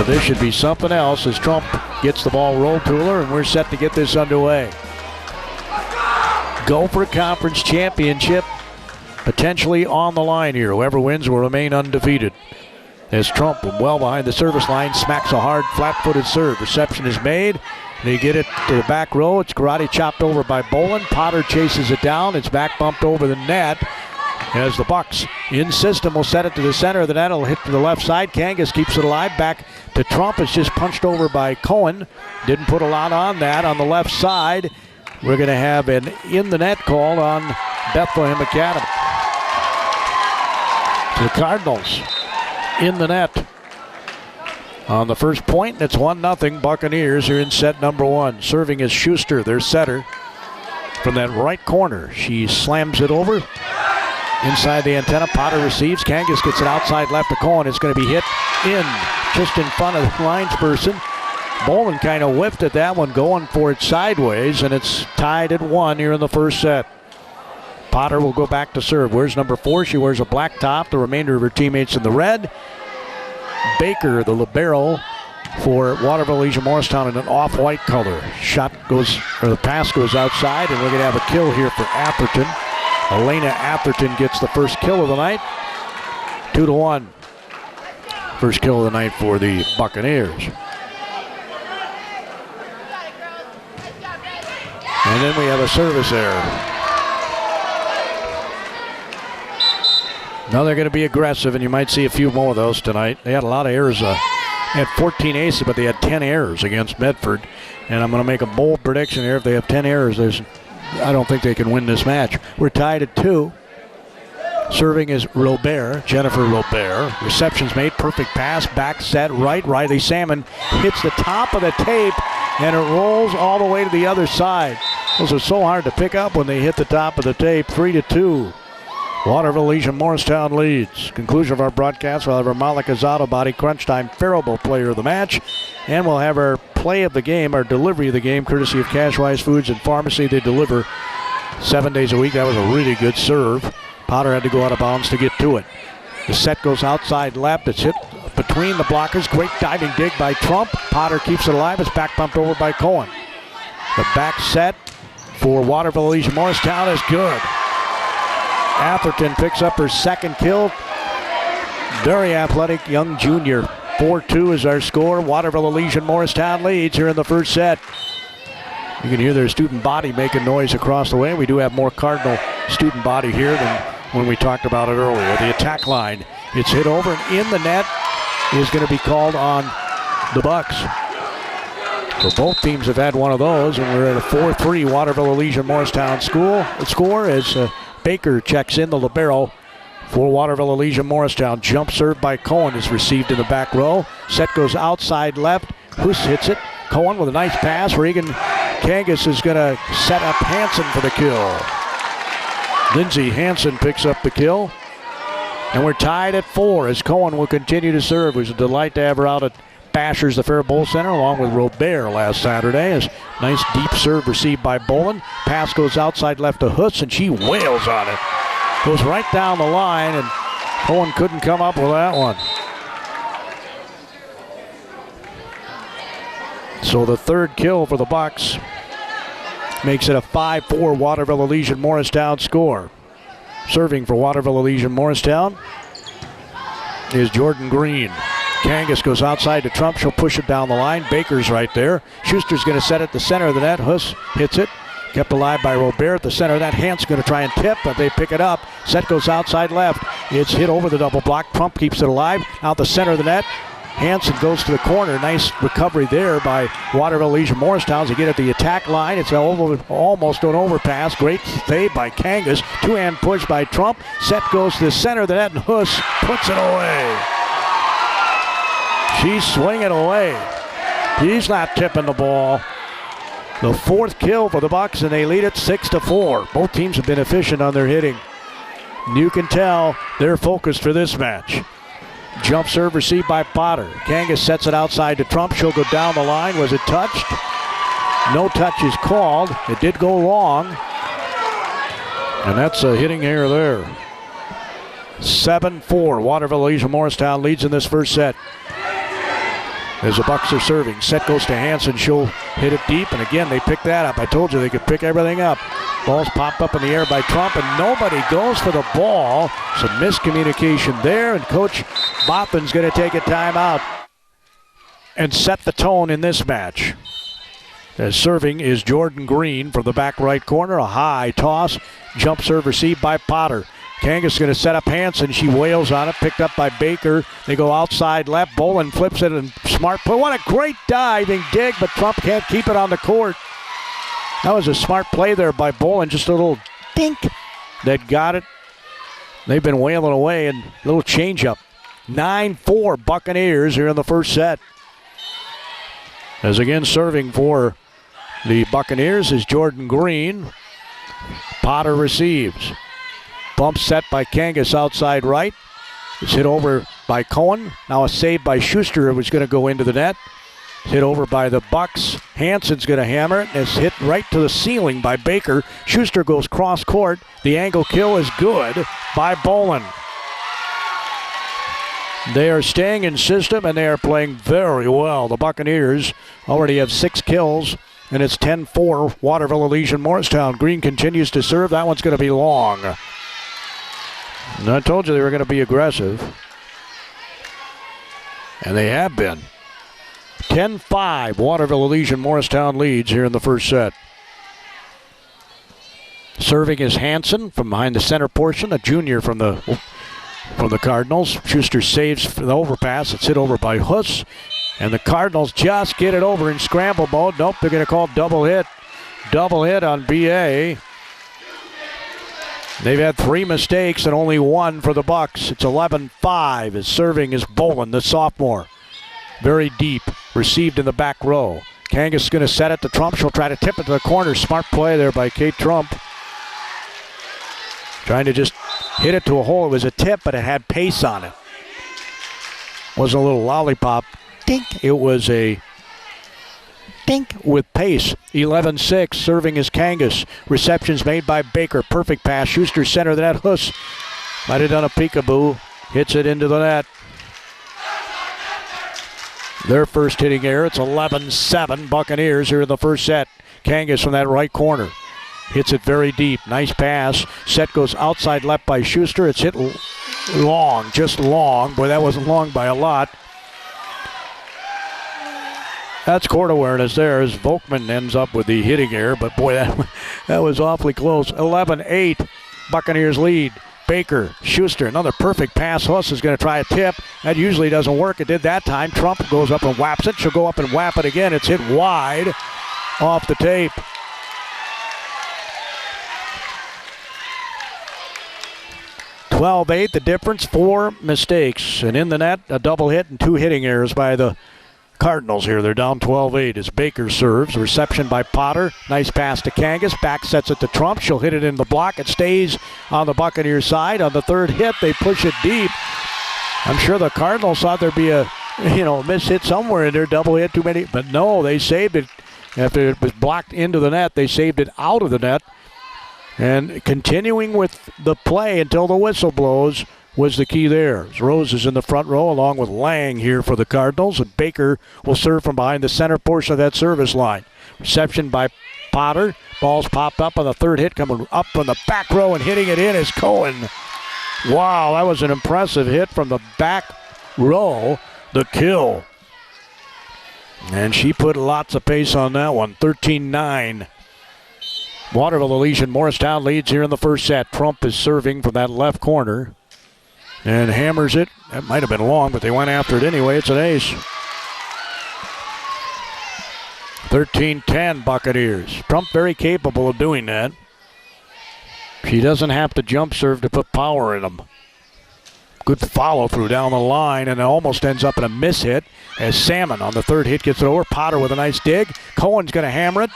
this should be something else as Trump gets the ball rolled to her, and we're set to get this underway. Gopher Conference Championship potentially on the line here. Whoever wins will remain undefeated. As Trump, well behind the service line, smacks a hard, flat-footed serve. Reception is made. They get it to the back row. It's karate chopped over by Bolin. Potter chases it down. It's back bumped over the net. As the Bucks in system will set it to the center of the net. It'll hit to the left side. Kangas keeps it alive. Back to Trump. It's just punched over by Cohen. Didn't put a lot on that. On the left side, we're going to have an in-the-net call on Bethlehem Academy. The Cardinals in the net on the first point. It's 1-0 Buccaneers here in set number one. Serving is Schuster, their setter, from that right corner. She slams it over inside the antenna. Potter receives. Kangas gets it outside left to Cohen. It's going to be hit in just in front of the linesperson. Bolin kind of whipped at that one, going for it sideways, and it's tied at 1 here in the first set. Potter will go back to serve. Where's number 4? She wears a black top. The remainder of her teammates in the red. Baker, the libero for Waterville Legion Morristown, in an off-white color. The pass goes outside, and we're going to have a kill here for Atherton. Elena Atherton gets the first kill of the night. 2-1. First kill of the night for the Buccaneers. And then we have a service error. Now they're going to be aggressive, and you might see a few more of those tonight. They had a lot of errors. They had 14 aces, but they had 10 errors against Medford. And I'm going to make a bold prediction here. If they have 10 errors, I don't think they can win this match. We're tied at 2. Serving is Robert, Jennifer Robert. Reception's made, perfect pass, back set, right. Riley Salmon hits the top of the tape, and it rolls all the way to the other side. Those are so hard to pick up when they hit the top of the tape. 3-2. Waterville Legion Morristown leads. Conclusion of our broadcast, we'll have our Malika Auto Body Crunch Time Faribault player of the match. And we'll have our play of the game, our delivery of the game, courtesy of Cashwise Foods and Pharmacy. They deliver 7 days a week. That was a really good serve. Potter had to go out of bounds to get to it. The set goes outside left. It's hit between the blockers. Great diving dig by Trump. Potter keeps it alive. It's back bumped over by Cohen. The back set for Waterville Legion Morristown is good. Atherton picks up her second kill. Very athletic young junior. 4-2 is our score. Waterville Legion Morristown leads here in the first set. You can hear their student body making noise across the way. We do have more Cardinal student body here than when we talked about it earlier. The attack line, it's hit over, and in the net is going to be called on the Bucks. So both teams have had one of those, and we're at a 4-3 Waterville Legion Morristown score as Baker checks in, the libero for Waterville Legion Morristown. Jump serve by Cohen is received in the back row. Set goes outside left. Huss hits it. Cohen with a nice pass. Regan Kangas is going to set up Hansen for the kill. Lindsey Hansen picks up the kill. And we're tied at 4 as Cohen will continue to serve. It was a delight to have her out at Bashers, the Faribault Center, along with Robert last Saturday. As nice deep serve received by Bolin. Pass goes outside left to Huss, and she wails on it. Goes right down the line, and Cohen couldn't come up with that one. So the third kill for the Bucks makes it a 5-4 Waterville Legion Morristown score. Serving for Waterville Legion Morristown is Jordan Green. Kangas goes outside to Trump. She'll push it down the line. Baker's right there. Schuster's going to set it to center of the net. Huss hits it. Kept alive by Robert at the center of that. Hans going to try and tip, but they pick it up. Set goes outside left. It's hit over the double block. Trump keeps it alive. Out the center of the net. Hansen goes to the corner. Nice recovery there by Waterville Legion Morristown as they get at the attack line. It's almost an overpass. Great save by Kangas. Two-hand push by Trump. Set goes to the center of the net, and Huss puts it away. She's swinging away. He's not tipping the ball. The fourth kill for the Bucks, and they lead it 6-4. Both teams have been efficient on their hitting. You can tell they're focused for this match. Jump serve received by Potter. Kangas sets it outside to Trump. She'll go down the line. Was it touched? No touch is called. It did go long. And that's a hitting error there. 7-4. Waterville Legion Morristown leads in this first set. as the Bucks are serving. Set goes to Hansen. She'll hit it deep, and again, they pick that up. I told you they could pick everything up. Ball's popped up in the air by Trump, and nobody goes for the ball. Some miscommunication there, and Coach Bothan's going to take a timeout and set the tone in this match. As serving is Jordan Green from the back right corner. A high toss. Jump serve received by Potter. Kangas going to set up Hansen. She wails on it. Picked up by Baker. They go outside left. Bolin flips it and smart play. What a great diving dig, but Trump can't keep it on the court. That was a smart play there by Bolin. Just a little dink that got it. They've been wailing away, and a little changeup. 9-4 Buccaneers here in the first set. As again serving for the Buccaneers is Jordan Green. Potter receives. Bump set by Kangas outside right. It's hit over by Cohen. Now a save by Schuster. It was going to go into the net. It's hit over by the Bucks. Hansen's going to hammer it. It's hit right to the ceiling by Baker. Schuster goes cross court. The angle kill is good by Bolin. They are staying in system, and they are playing very well. The Buccaneers already have 6 kills, and it's 10-4 Waterville Elysian Morristown. Green continues to serve. That one's going to be long. And I told you they were going to be aggressive, and they have been. 10-5 Waterville Elysian Morristown leads here in the first set. Serving is Hansen from behind the center portion, a junior from the Cardinals. Schuster saves for the overpass. It's hit over by Huss. And the Cardinals just get it over in scramble mode. Nope, they're going to call double hit. Double hit on BA. They've had 3 mistakes and only 1 for the Bucks. It's 11-5 as serving is Bolin, the sophomore. Very deep. Received in the back row. Kangas is going to set it to Trump. She'll try to tip it to the corner. Smart play there by Kate Trump. Trying to just hit it to a hole. It was a tip, but it had pace on it. Wasn't a little lollipop. Dink. It was a dink with pace. 11-6. Serving is Kangas. Receptions made by Baker. Perfect pass. Schuster center of the net. Huss might have done a peekaboo. Hits it into the net. Their first hitting error. It's 11-7 Buccaneers here in the first set. Kangas from that right corner. Hits it very deep. Nice pass. Set goes outside left by Schuster. It's hit long, just long. Boy, that wasn't long by a lot. That's court awareness there as Volkman ends up with the hitting error. But boy, that was awfully close. 11-8. Buccaneers lead. Baker, Schuster, another perfect pass. Huss is going to try a tip. That usually doesn't work. It did that time. Trump goes up and whaps it. She'll go up and whap it again. It's hit wide off the tape. (12-8) the difference, 4 mistakes. And in the net, a double hit and 2 hitting errors by the Cardinals here. They're down 12-8 as Baker serves. Reception by Potter. Nice pass to Kangas. Back sets it to Trump. She'll hit it in the block. It stays on the Buccaneers side. On the third hit, they push it deep. I'm sure the Cardinals thought there'd be a miss hit somewhere in there. Double hit, too many. But no, they saved it. After it was blocked into the net, they saved it out of the net. And continuing with the play until the whistle blows was the key there. Rose is in the front row along with Lang here for the Cardinals. And Baker will serve from behind the center portion of that service line. Reception by Potter. Ball's popped up on the third hit. Coming up from the back row and hitting it in is Cohen. Wow, that was an impressive hit from the back row. The kill. And she put lots of pace on that one. 13-9. Waterville Elysian Morristown leads here in the first set. Trump is serving from that left corner and hammers it. That might have been long, but they went after it anyway. It's an ace. 13-10 Buccaneers. Trump very capable of doing that. She doesn't have to jump serve to put power in them. Good follow through down the line, and it almost ends up in a miss hit as Salmon on the third hit gets it over. Potter with a nice dig. Cohen's going to hammer it.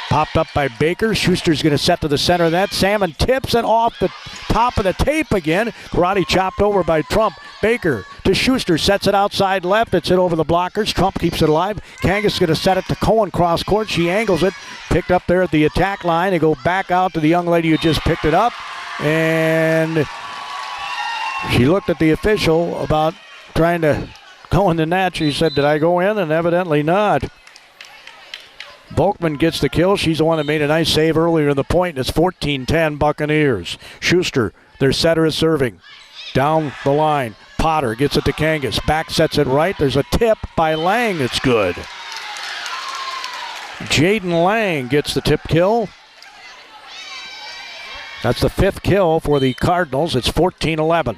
Popped up by Baker. Schuster's going to set to the center of that. Salmon tips it off the top of the tape again. Karate chopped over by Trump. Baker to Schuster. Sets it outside left. It's hit over the blockers. Trump keeps it alive. Kangas is going to set it to Cohen cross court. She angles it. Picked up there at the attack line. They go back out to the young lady who just picked it up. And she looked at the official about trying to go in the net. She said, did I go in? And evidently not. Volkman gets the kill. She's the one that made a nice save earlier in the point. It's 14-10 Buccaneers. Schuster, their setter, is serving. Down the line. Potter gets it to Kangas. Back sets it right. There's a tip by Lang. It's good. Jaden Lang gets the tip kill. That's the 5th kill for the Cardinals. It's 14-11.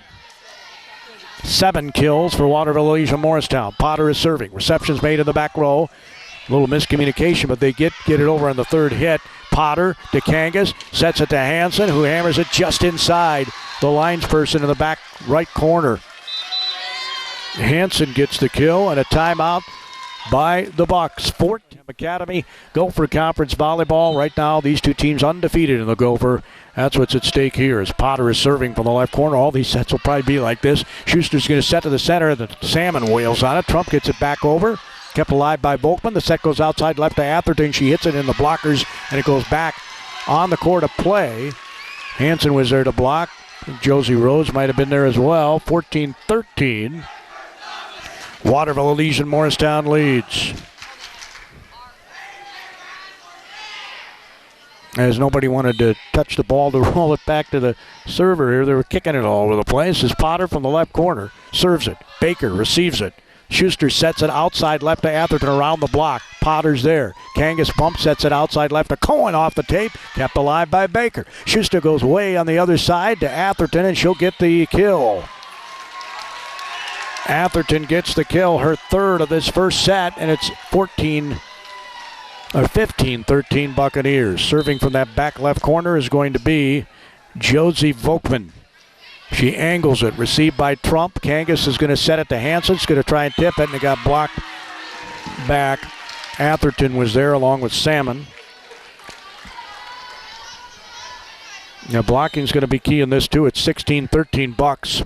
7 kills for Waterville Elysian Morristown. Potter is serving. Reception's made in the back row. A little miscommunication, but they get it over on the 3rd hit. Potter to Kangas. Sets it to Hansen, who hammers it just inside the linesperson in the back right corner. Hansen gets the kill and a timeout by the Bucks. Fort Academy Gopher Conference Volleyball. Right now, these two teams undefeated in the Gopher. That's what's at stake here as Potter is serving from the left corner. All these sets will probably be like this. Schuster's going to set to the center. The Salmon wails on it. Trump gets it back over. Kept alive by Volkman. The set goes outside left to Atherton. She hits it in the blockers, and it goes back on the court of play. Hansen was there to block. Josie Rose might have been there as well. 14-13. Waterville Elysian Morristown leads. As nobody wanted to touch the ball to roll it back to the server here. They were kicking it all over the place. As Potter from the left corner serves it. Baker receives it. Schuster sets it outside left to Atherton around the block. Potter's there. Kangas bump sets it outside left to Cohen off the tape. Kept alive by Baker. Schuster goes way on the other side to Atherton, and she'll get the kill. Atherton gets the kill, her 3rd of this first set, and it's 15-13 Buccaneers. Serving from that back left corner is going to be Josie Volkman. She angles it, received by Trump. Kangas is going to set it to Hansen. She's going to try and tip it, and it got blocked back. Atherton was there along with Salmon. Now blocking is going to be key in this too. It's 16-13 Bucks.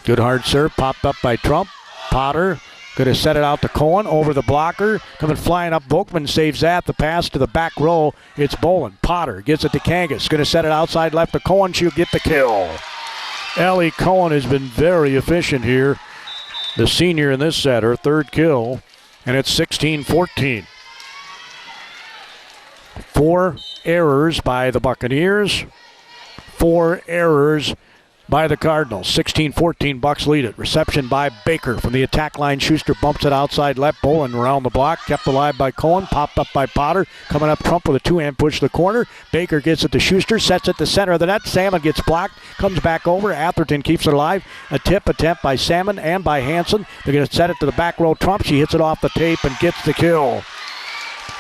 Good hard serve, popped up by Trump. Potter going to set it out to Cohen over the blocker. Coming flying up, Volkman saves that. The pass to the back row, it's Bolin. Potter gets it to Kangas. Going to set it outside left to Cohen. She'll get the kill. Ellie Cohen has been very efficient here. The senior in this set, her 3rd kill. And it's 16-14. 4 errors by the Buccaneers. 4 errors by the Cardinals. 16-14, Bucks lead it. Reception by Baker from the attack line. Schuster bumps it outside left. Bolin around the block. Kept alive by Cohen. Popped up by Potter. Coming up, Trump with a 2-hand push to the corner. Baker gets it to Schuster. Sets it to center of the net. Salmon gets blocked. Comes back over. Atherton keeps it alive. A tip attempt by Salmon and by Hansen. They're going to set it to the back row. Trump. She hits it off the tape and gets the kill.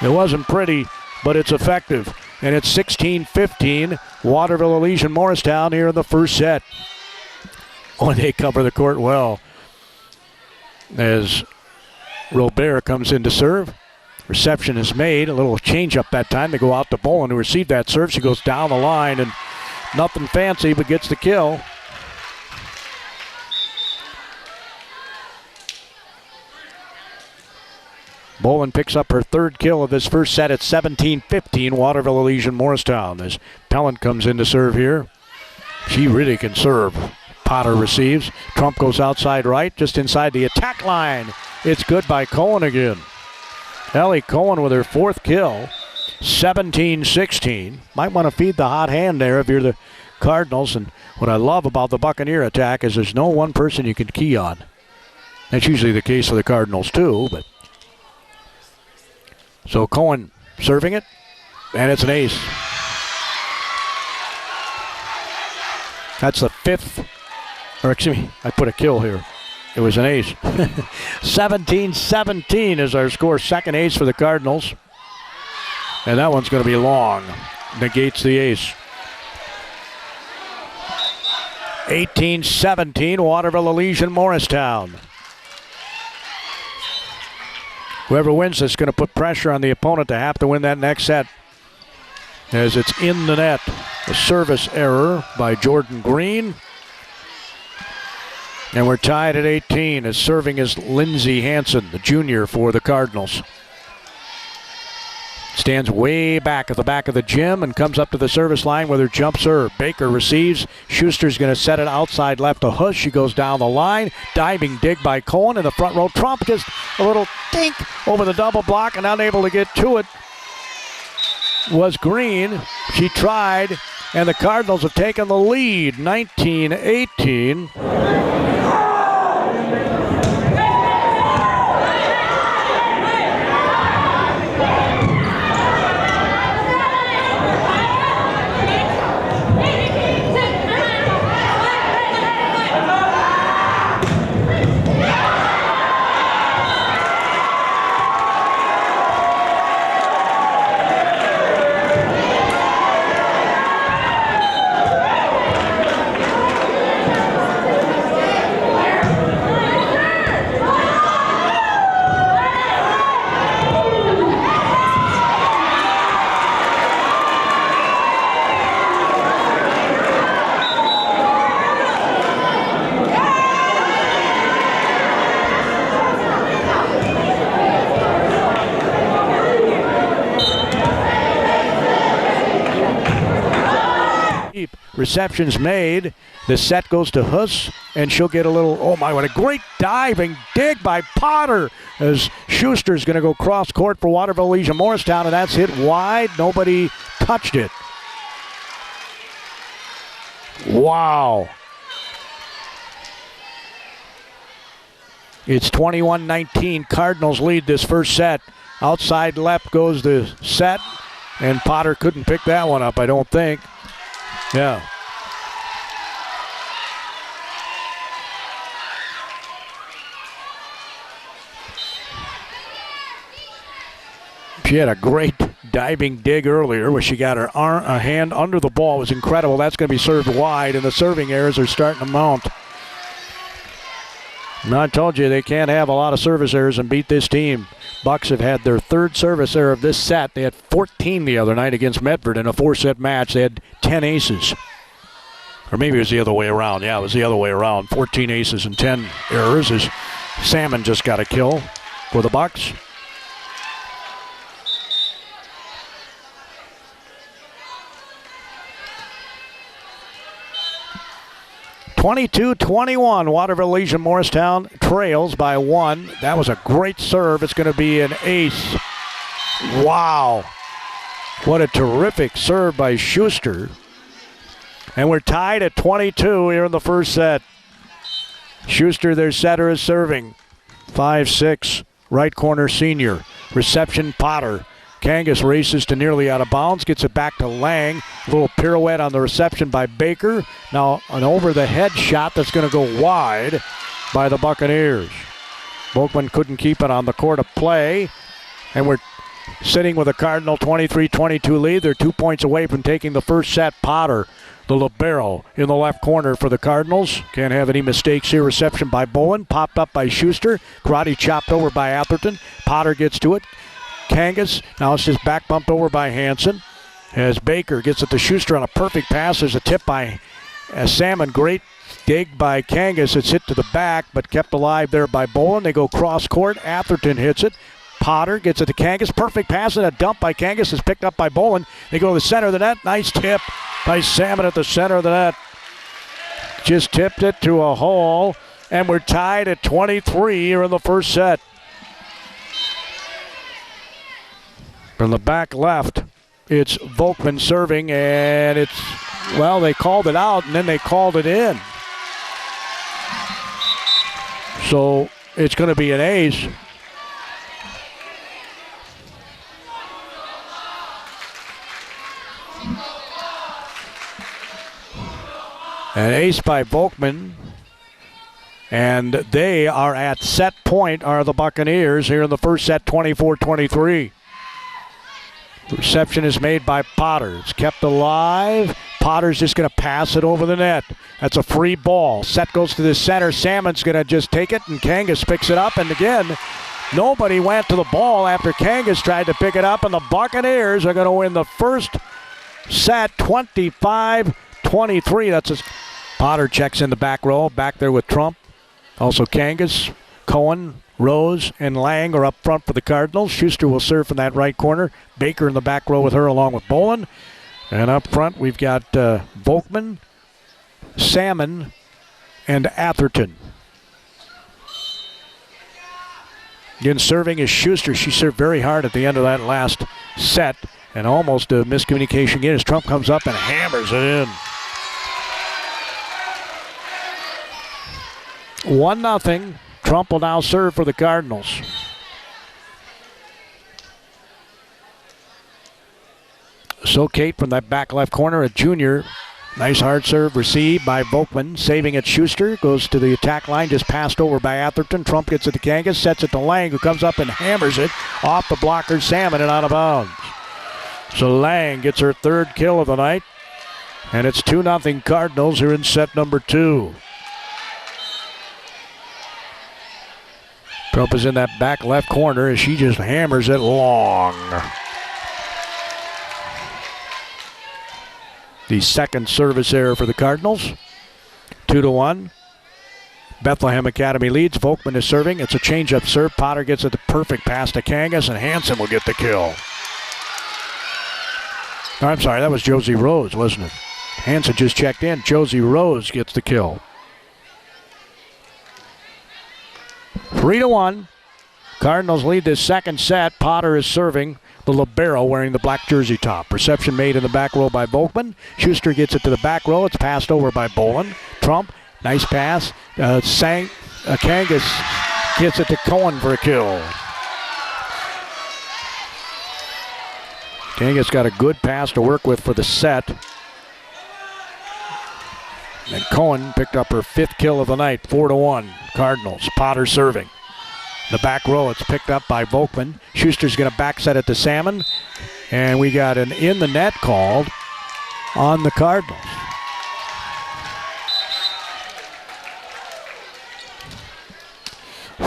It wasn't pretty, but it's effective. And it's 16-15, Waterville Elysian Morristown here in the first set. Oh, they cover the court well. As Robert comes in to serve. Reception is made. A little change up that time. They go out to Bolin who received that serve. She goes down the line and nothing fancy, but gets the kill. Bolin picks up her 3rd kill of this first set at 17-15, Waterville Elysian Morristown. As Pellant comes in to serve here. She really can serve. Potter receives. Trump goes outside right, just inside the attack line. It's good by Cohen again. Ellie Cohen with her 4th kill. 17-16. Might want to feed the hot hand there if you're the Cardinals. And what I love about the Buccaneer attack is there's no one person you can key on. That's usually the case for the Cardinals too, but so Cohen serving it, and it's an ace. That's the 5th, or excuse me, I put a kill here. It was an ace. 17-17 is our score. 2nd ace for the Cardinals. And that one's going to be long. Negates the ace. 18-17, Waterville Elysian Morristown. Whoever wins this is going to put pressure on the opponent to have to win that next set. As it's in the net. A service error by Jordan Green. And we're tied at 18 as serving is Lindsey Hansen, the junior for the Cardinals. Stands way back at the back of the gym and comes up to the service line with her jump serve. Baker receives. Schuster's going to set it outside left to Hush. She goes down the line. Diving dig by Cohen in the front row. Trump just a little dink over the double block and unable to get to it was Green. She tried, and the Cardinals have taken the lead, 19-18. Reception's made. The set goes to Huss, and she'll get a little, oh my, what a great diving dig by Potter as Schuster's going to go cross court for Waterville Legion Morristown, and that's hit wide. Nobody touched it. Wow. It's 21-19. Cardinals lead this first set. Outside left goes the set, and Potter couldn't pick that one up, I don't think. Yeah. She had a great diving dig earlier where she got her a hand under the ball. It was incredible. That's going to be served wide, and the serving errors are starting to mount. And I told you they can't have a lot of service errors and beat this team. Bucks have had their third service error of this set. They had 14 the other night against Medford in a 4-set match. They had 10 aces. Or maybe it was the other way around. Yeah, it was the other way around. 14 aces and 10 errors as Salmon just got a kill for the Bucks. (22-21). Waterville Legion Morristown trails by 1. That was a great serve. It's going to be an ace. Wow. What a terrific serve by Schuster. And we're tied at 22 here in the first set. Schuster, their setter, is serving. 5'6", right corner senior. Reception, Potter. Kangas races to nearly out of bounds, gets it back to Lang. A little pirouette on the reception by Baker. Now an over-the-head shot that's going to go wide by the Buccaneers. Volkman couldn't keep it on the court of play. And we're sitting with a Cardinal 23-22 lead. They're 2 points away from taking the first set. Potter, the libero, in the left corner for the Cardinals. Can't have any mistakes here. Reception by Bowen. Popped up by Schuster. Karate chopped over by Atherton. Potter gets to it. Kangas, now it's just back bumped over by Hansen. As Baker gets it to Schuster on a perfect pass. There's a tip by Salmon. Great dig by Kangas. It's hit to the back, but kept alive there by Bowen. They go cross court. Atherton hits it. Potter gets it to Kangas. Perfect pass and a dump by Kangas is picked up by Bowen. They go to the center of the net. Nice tip by Salmon at the center of the net. Just tipped it to a hole, and we're tied at 23 here in the first set. From the back left, it's Volkman serving, and it's, well, they called it out, and then they called it in. So it's going to be an ace. An ace by Volkman. And they are at set point, are the Buccaneers, here in the first set, 24-23. Reception is made by Potter. It's kept alive. Potter's just going to pass it over the net. That's a free ball. Set goes to the center. Salmon's going to just take it, and Kangas picks it up. And again, nobody went to the ball after Kangas tried to pick it up, and the Buccaneers are going to win the first set 25-23. That's a, Potter checks in the back row, back there with Trump. Also Kangas, Cohen, Rose and Lang are up front for the Cardinals. Schuster will serve from that right corner. Baker in the back row with her along with Bolin. And up front we've got Volkman, Salmon, and Atherton. Again, serving is Schuster. She served very hard at the end of that last set. And almost a miscommunication again as Trump comes up and hammers it in. 1-0. Trump will now serve for the Cardinals. So Kate from that back left corner, a junior. Nice hard serve received by Volkman. Saving it, Schuster. Goes to the attack line, just passed over by Atherton. Trump gets it to Kangas, sets it to Lang, who comes up and hammers it off the blocker, Salmon, and out of bounds. So Lang gets her third kill of the night. And it's 2-0 Cardinals here in set number 2. Trump is in that back left corner as she just hammers it long. The second service error for the Cardinals. 2-1. Bethlehem Academy leads. Volkman is serving. It's a change-up serve. Potter gets it the perfect pass to Kangas, and Hansen will get the kill. Oh, I'm sorry, that was Josie Rose, wasn't it? Hansen just checked in. Josie Rose gets the kill. 3-1. Cardinals lead this second set. Potter is serving. The libero wearing the black jersey top. Reception made in the back row by Volkman. Schuster gets it to the back row. It's passed over by Bolin. Trump, nice pass. Kangas gets it to Cohen for a kill. Kangas got a good pass to work with for the set. And Cohen picked up her 5th kill of the night. 4-1. Cardinals. Potter serving. The back row, it's picked up by Volkman. Schuster's going to back set it to Salmon. And we got an in the net called on the Cardinals.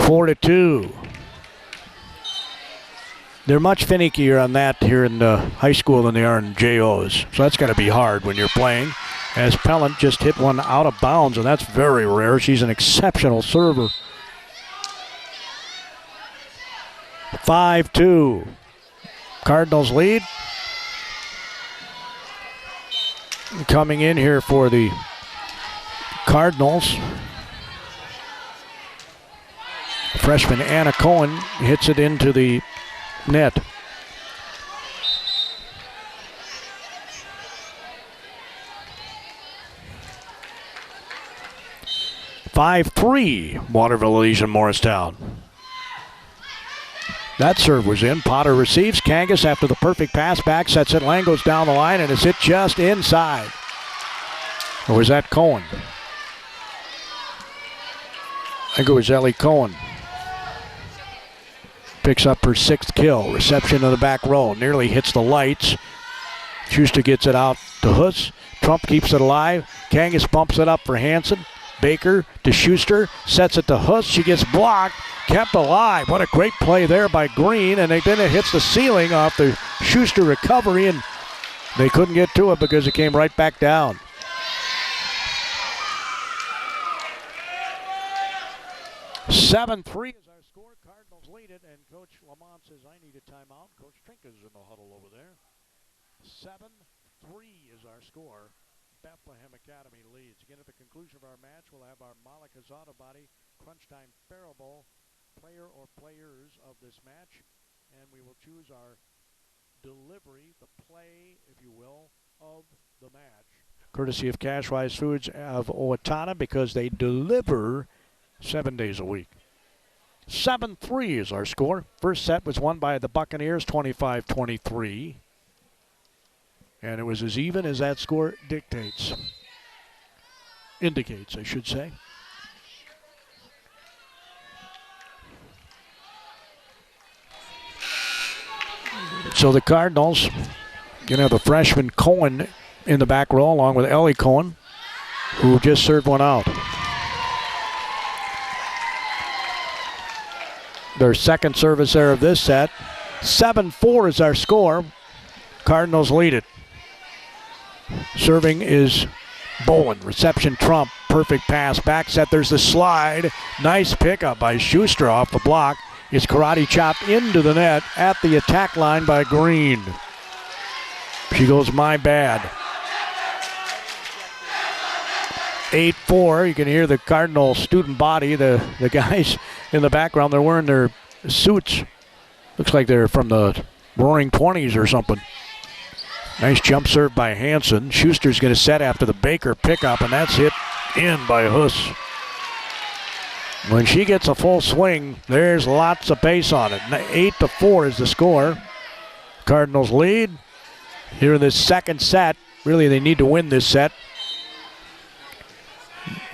Four to 2. They're much finickier on that here in high school than they are in JOs. So that's got to be hard when you're playing. As Pellant just hit one out of bounds, and that's very rare. She's an exceptional server. 5-2. Cardinals lead. Coming in here for the Cardinals. Freshman Anna Cohen hits it into the net. (5-3) Waterville Elysian Morristown. That serve was in. Potter receives. Kangas after the perfect pass back sets it. Lang goes down the line and it's hit just inside. Or was that Cohen? I think it was Ellie Cohen. Picks up her 6th kill. Reception in the back row. Nearly hits the lights. Schuster gets it out to Huss. Trump keeps it alive. Kangas bumps it up for Hansen. Baker to Schuster. Sets it to Huss. She gets blocked. Kept alive. What a great play there by Green. And then it hits the ceiling off the Schuster recovery. And they couldn't get to it because it came right back down. (7-3) is our score. Cardinals lead it, and Coach Lamont says, I need a timeout. Coach Trinka's in the huddle over there. 7-3 is our score. Bethlehem Academy leads. Again, at the conclusion of our match, we'll have our Malika's Auto Body Crunch Time Faribault player or players of this match, and we will choose our delivery, the play, if you will, of the match. Courtesy of Cashwise Foods of Owatonna, because they deliver 7 days a week. 7-3 is our score. First set was won by the Buccaneers, 25-23. And it was as even as that score indicates, I should say. So the Cardinals going to have the freshman Cohen in the back row along with Ellie Cohen, who just served one out. Their second service error of this set. 7-4 is our score. Cardinals lead it. Serving is Bolin, reception Trump, perfect pass, back set, there's the slide. Nice pickup by Schuster off the block. It's karate chopped into the net at the attack line by Green. She goes, my bad. 8-4, you can hear the Cardinal student body, the guys in the background, they're wearing their suits. Looks like they're from the Roaring 20s or something. Nice jump serve by Hansen. Schuster's going to set after the Baker pickup, and that's hit in by Huss. When she gets a full swing, there's lots of pace on it. 8-4 is the score. Cardinals lead. Here in this second set, really they need to win this set.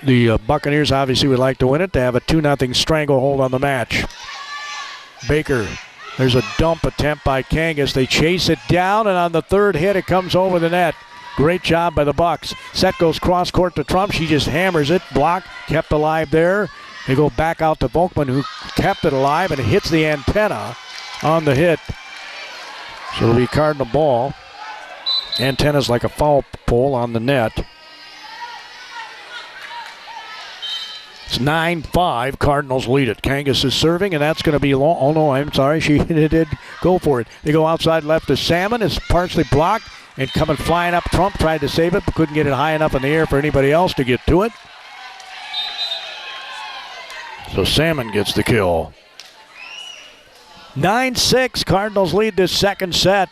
The Buccaneers obviously would like to win it to have a 2-0 stranglehold on the match. Baker. There's a dump attempt by Kangas. They chase it down, and on the third hit, it comes over the net. Great job by the Bucks. Set goes cross court to Trump. She just hammers it. Block kept alive there. They go back out to Volkman, who kept it alive, and it hits the antenna on the hit. So it'll be Cardinal ball. Antenna's like a foul pole on the net. It's 9-5. Cardinals lead it. Kangas is serving, and that's going to be long. Oh, no, I'm sorry. She did go for it. They go outside left to Salmon. It's partially blocked, and coming flying up. Trump tried to save it, but couldn't get it high enough in the air for anybody else to get to it. So Salmon gets the kill. 9-6. Cardinals lead this second set.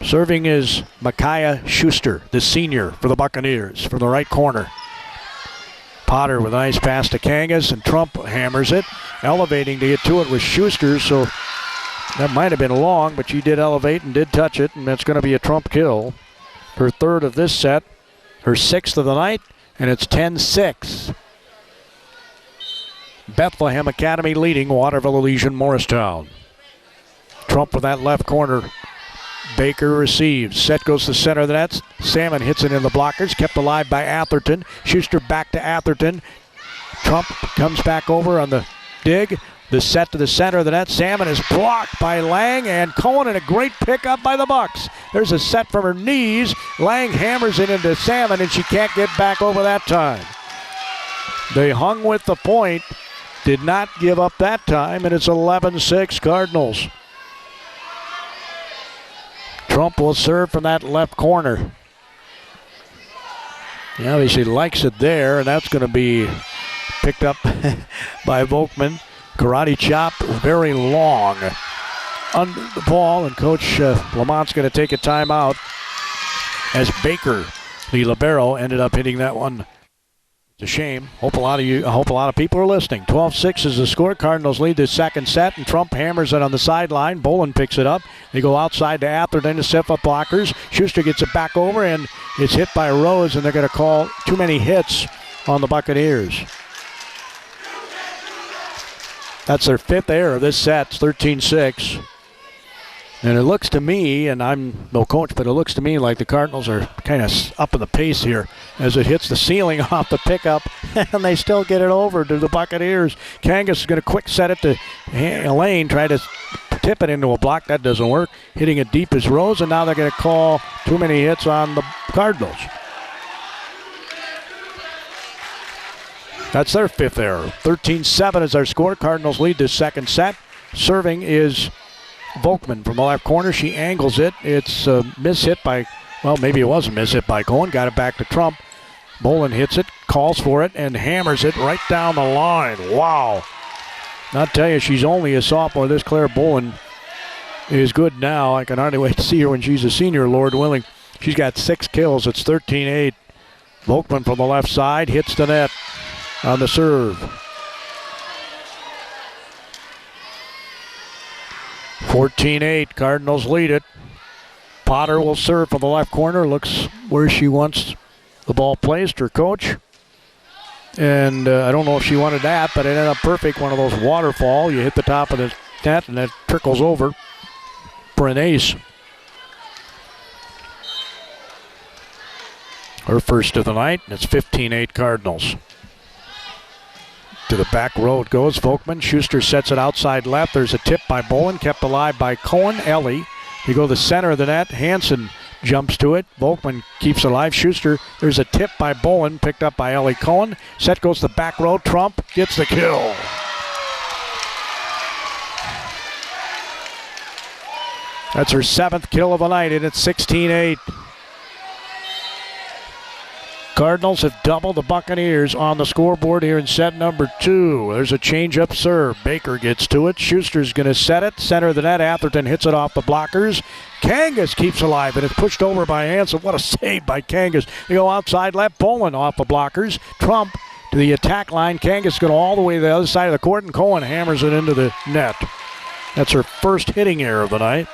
Serving is Micaiah Schuster, the senior for the Buccaneers, from the right corner. Potter with a nice pass to Kangas, and Trump hammers it. Elevating to get to it with Schuster, so that might have been long, but she did elevate and did touch it, and that's going to be a Trump kill. Her third of this set, her sixth of the night, and it's 10-6. Bethlehem Academy leading Waterville Elysian Morristown. Trump with that left corner. Baker receives. Set goes to the center of the net. Salmon hits it in the blockers. Kept alive by Atherton. Schuster back to Atherton. Trump comes back over on the dig. The set to the center of the net. Salmon is blocked by Lang and Cohen, and a great pickup by the Bucks. There's a set from her knees. Lang hammers it into Salmon, and she can't get back over that time. They hung with the point. Did not give up that time, and it's 11-6 Cardinals. Trump will serve from that left corner. He obviously likes it there, and that's going to be picked up by Volkman. Karate chop, very long under the ball, and Coach Lamont's going to take a timeout as Baker, the libero, ended up hitting that one. It's a shame. I hope a lot of people are listening. 12-6 is the score. Cardinals lead the second set, and Trump hammers it on the sideline. Bolin picks it up. They go outside to Atherton to set up blockers. Schuster gets it back over, and it's hit by Rose, and they're going to call too many hits on the Buccaneers. That's their fifth error of this set. It's 13-6. And it looks to me, and I'm no coach, but it looks to me like the Cardinals are kind of up in the pace here as it hits the ceiling off the pickup, and they still get it over to the Buccaneers. Kangas is going to quick set it to Elaine, try to tip it into a block. That doesn't work. Hitting it deep is Rose, and now they're going to call too many hits on the Cardinals. That's their fifth error. 13-7 is our score. Cardinals lead this second set. Serving is Volkman from the left corner. She angles it. It's a mishit by, well, maybe it was a mishit by Cohen. Got it back to Trump. Bolin hits it, calls for it, and hammers it right down the line. Wow. I'll tell you, she's only a sophomore. This Claire Bolin is good now. I can hardly wait to see her when she's a senior, Lord willing. She's got 6 kills. It's 13-8. Volkman from the left side hits the net on the serve. 14-8, Cardinals lead it. Potter will serve from the left corner. Looks where she wants the ball placed, her coach. And I don't know if she wanted that, but it ended up perfect. One of those waterfall. You hit the top of the net, and it trickles over for an ace. Her first of the night, and it's 15-8 Cardinals. To the back row it goes. Volkman. Schuster sets it outside left. There's a tip by Bolin, kept alive by Cohen. Ellie. You go to the center of the net. Hansen jumps to it. Volkman keeps alive. Schuster, there's a tip by Bowen, picked up by Ellie Cohen. Set goes to the back row. Trump gets the kill. That's her 7th kill of the night, and it's 16-8. Cardinals have doubled the Buccaneers on the scoreboard here in set number 2. There's a change-up serve. Baker gets to it. Schuster's going to set it. Center of the net. Atherton hits it off the blockers. Kangas keeps alive, and it's pushed over by Hansen. What a save by Kangas. They go outside left. Bowen off the blockers. Trump to the attack line. Kangas going all the way to the other side of the court, and Cohen hammers it into the net. That's her first hitting error of the night.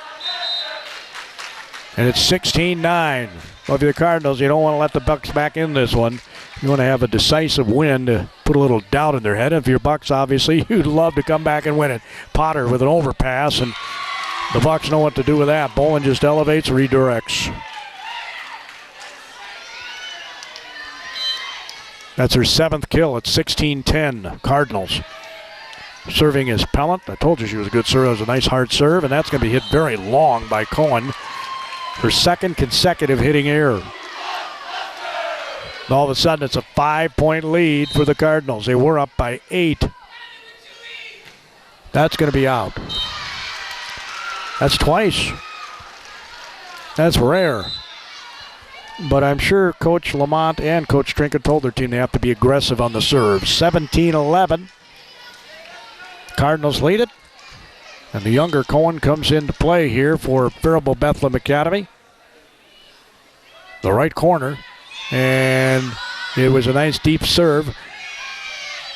And it's 16-9. Well, if you're the Cardinals, you don't want to let the Bucks back in this one. You want to have a decisive win to put a little doubt in their head. And if you're Bucks, obviously, you'd love to come back and win it. Potter with an overpass, and the Bucks know what to do with that. Bowen just elevates, redirects. That's her 7th kill. It's 16-10, Cardinals. Serving is Pellant. I told you she was a good serve. It was a nice hard serve, and that's going to be hit very long by Cohen. Her 2nd consecutive hitting error. All of a sudden, it's a 5-point lead for the Cardinals. They were up by 8. That's going to be out. That's twice. That's rare. But I'm sure Coach Lamont and Coach Trinket told their team they have to be aggressive on the serve. 17-11. Cardinals lead it. And the younger Cohen comes into play here for Faribault Bethlehem Academy. The right corner. And it was a nice deep serve.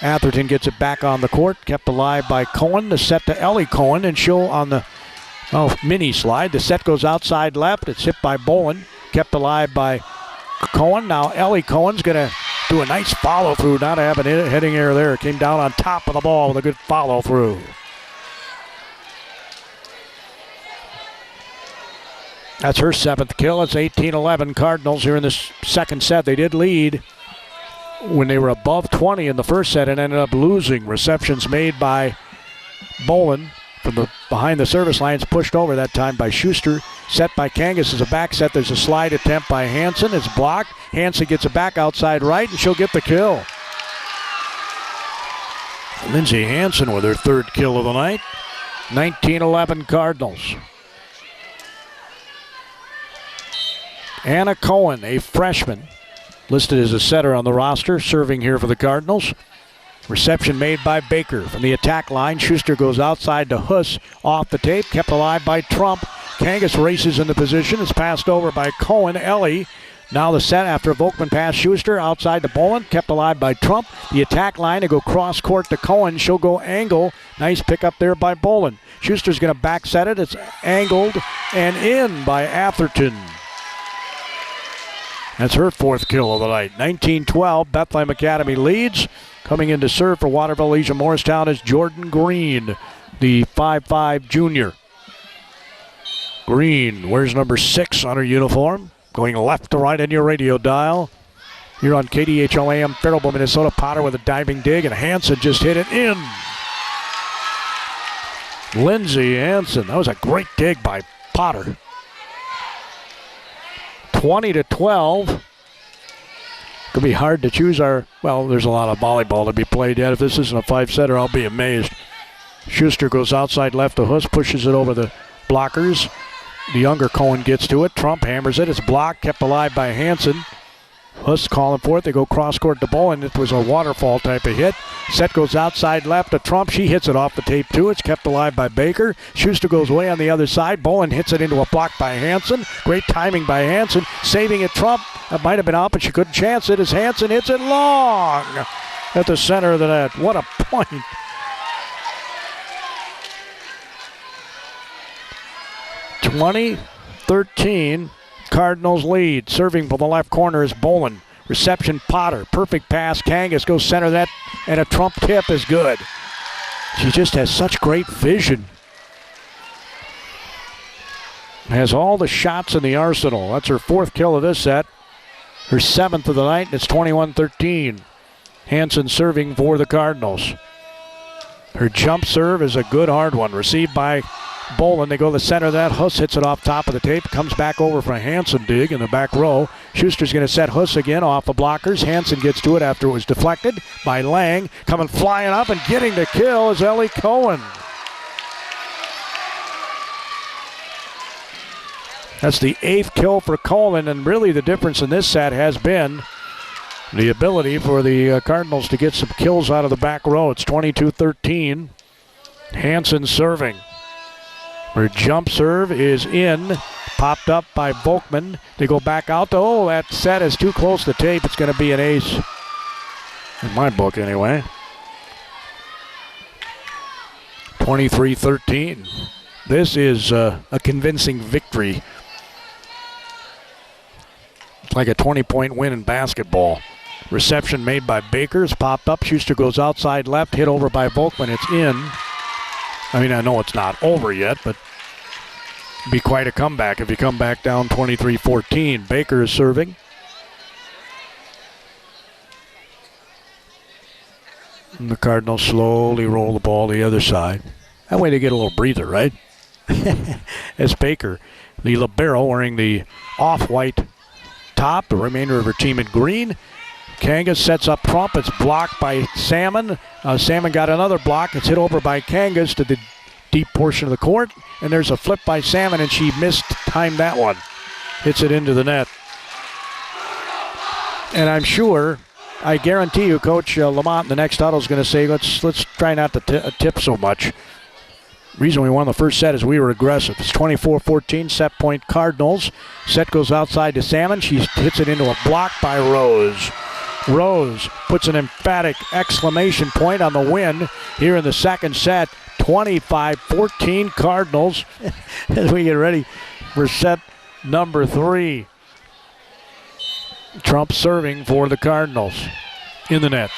Atherton gets it back on the court. Kept alive by Cohen. The set to Ellie Cohen. And she'll on the mini slide. The set goes outside left. It's hit by Bowen. Kept alive by Cohen. Now Ellie Cohen's going to do a nice follow through. Not having a heading error there. Came down on top of the ball with a good follow through. That's her 7th kill. It's 18-11 Cardinals here in this second set. They did lead when they were above 20 in the first set and ended up losing. Receptions made by Bowen from the behind the service lines, pushed over that time by Schuster. Set by Kangas is a back set. There's a slide attempt by Hansen. It's blocked. Hansen gets it back outside right, and she'll get the kill. Lindsay Hansen with her 3rd kill of the night. 19-11 Cardinals. Anna Cohen, a freshman, listed as a setter on the roster, serving here for the Cardinals. Reception made by Baker from the attack line. Schuster goes outside to Huss off the tape, kept alive by Trump. Kangas races into position. It's passed over by Cohen. Ellie. Now the set after Volkman pass Schuster outside to Bowen, kept alive by Trump. The attack line to go cross court to Cohen. She'll go angle. Nice pick up there by Bowen. Schuster's going to back set it. It's angled and in by Atherton. That's her 4th kill of the night. 19-12, Bethlehem Academy leads. Coming in to serve for Waterville Legion Morristown is Jordan Green, the 5'5 junior. Green wears number 6 on her uniform. Going left to right on your radio dial. Here on KDHL AM, Faribault, Minnesota. Potter with a diving dig, and Hansen just hit it in. Lindsay Hansen. That was a great dig by Potter. 20-12. Could be hard to choose there's a lot of volleyball to be played yet. If this isn't a 5-setter, I'll be amazed. Schuster goes outside left to Huss, pushes it over the blockers. The younger Cohen gets to it. Trump hammers it. It's blocked, kept alive by Hansen. Huss calling for it. They go cross court to Bowen. It was a waterfall type of hit. Set goes outside left to Trump. She hits it off the tape too. It's kept alive by Baker. Schuster goes way on the other side. Bowen hits it into a block by Hansen. Great timing by Hansen. Saving it Trump. That might have been out, but she couldn't chance it as Hansen hits it long at the center of the net. What a point. (20-13). Cardinals lead. Serving from the left corner is Bowen. Reception Potter. Perfect pass. Kangas goes center of that, and a Trump tip is good. She just has such great vision. Has all the shots in the arsenal. That's her 4th kill of this set. Her 7th of the night, and it's 21-13. Hansen serving for the Cardinals. Her jump serve is a good hard one. Received by Bolin. They go to the center of that. Huss hits it off top of the tape. Comes back over for a Hansen dig in the back row. Schuster's going to set Huss again off the blockers. Hansen gets to it after it was deflected by Lang. Coming flying up and getting the kill is Ellie Cohen. That's the 8th kill for Cohen, and really the difference in this set has been the ability for the Cardinals to get some kills out of the back row. It's 22-13. Hansen serving. Her jump serve is in. Popped up by Volkman. They go back out. Oh, that set is too close to tape. It's going to be an ace. In my book, anyway. 23-13. This is a convincing victory. It's like a 20-point win in basketball. Reception made by Bakers. Popped up. Schuster goes outside left. Hit over by Volkman. It's in. I mean, I know it's not over yet, but it'd be quite a comeback if you come back down 23-14. Baker is serving. And the Cardinals slowly roll the ball to the other side. That way they get a little breather, right? As Baker, the libero, wearing the off-white top, the remainder of her team in green. Kangas sets up Trump. It's blocked by Salmon. Salmon got another block. It's hit over by Kangas to the deep portion of the court. And there's a flip by Salmon, and she timed that one. Hits it into the net. And I'm sure, I guarantee you, Coach Lamont in the next huddle is going to say, let's try not to tip so much. The reason we won the first set is we were aggressive. It's 24-14, set point Cardinals. Set goes outside to Salmon. She hits it into a block by Rose. Rose puts an emphatic exclamation point on the win here in the second set. 25-14 Cardinals as we get ready for set number 3. Trump serving for the Cardinals in the net.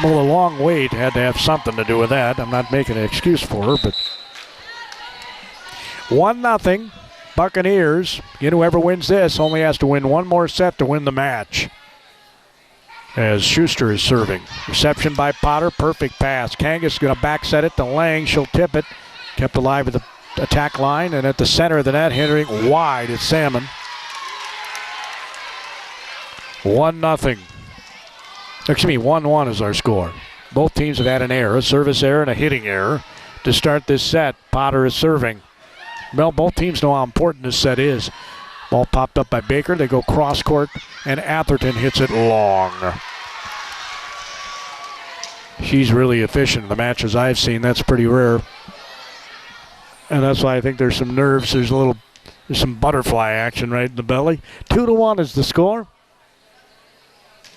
Well, the long wait had to have something to do with that. I'm not making an excuse for her, but 1-0 Buccaneers. Whoever wins this only has to win one more set to win the match. As Schuster is serving. Reception by Potter. Perfect pass. Kangas is going to back set it to Lang. She'll tip it. Kept alive at the attack line. And at the center of the net, hitting wide is Salmon. 1-0. Excuse me, 1-1 is our score. Both teams have had an error, a service error and a hitting error to start this set. Potter is serving. Well, both teams know how important this set is. Ball popped up by Baker. They go cross court, and Atherton hits it long. She's really efficient in the matches I've seen. That's pretty rare. And that's why I think there's some nerves. There's some butterfly action right in the belly. 2-1 is the score.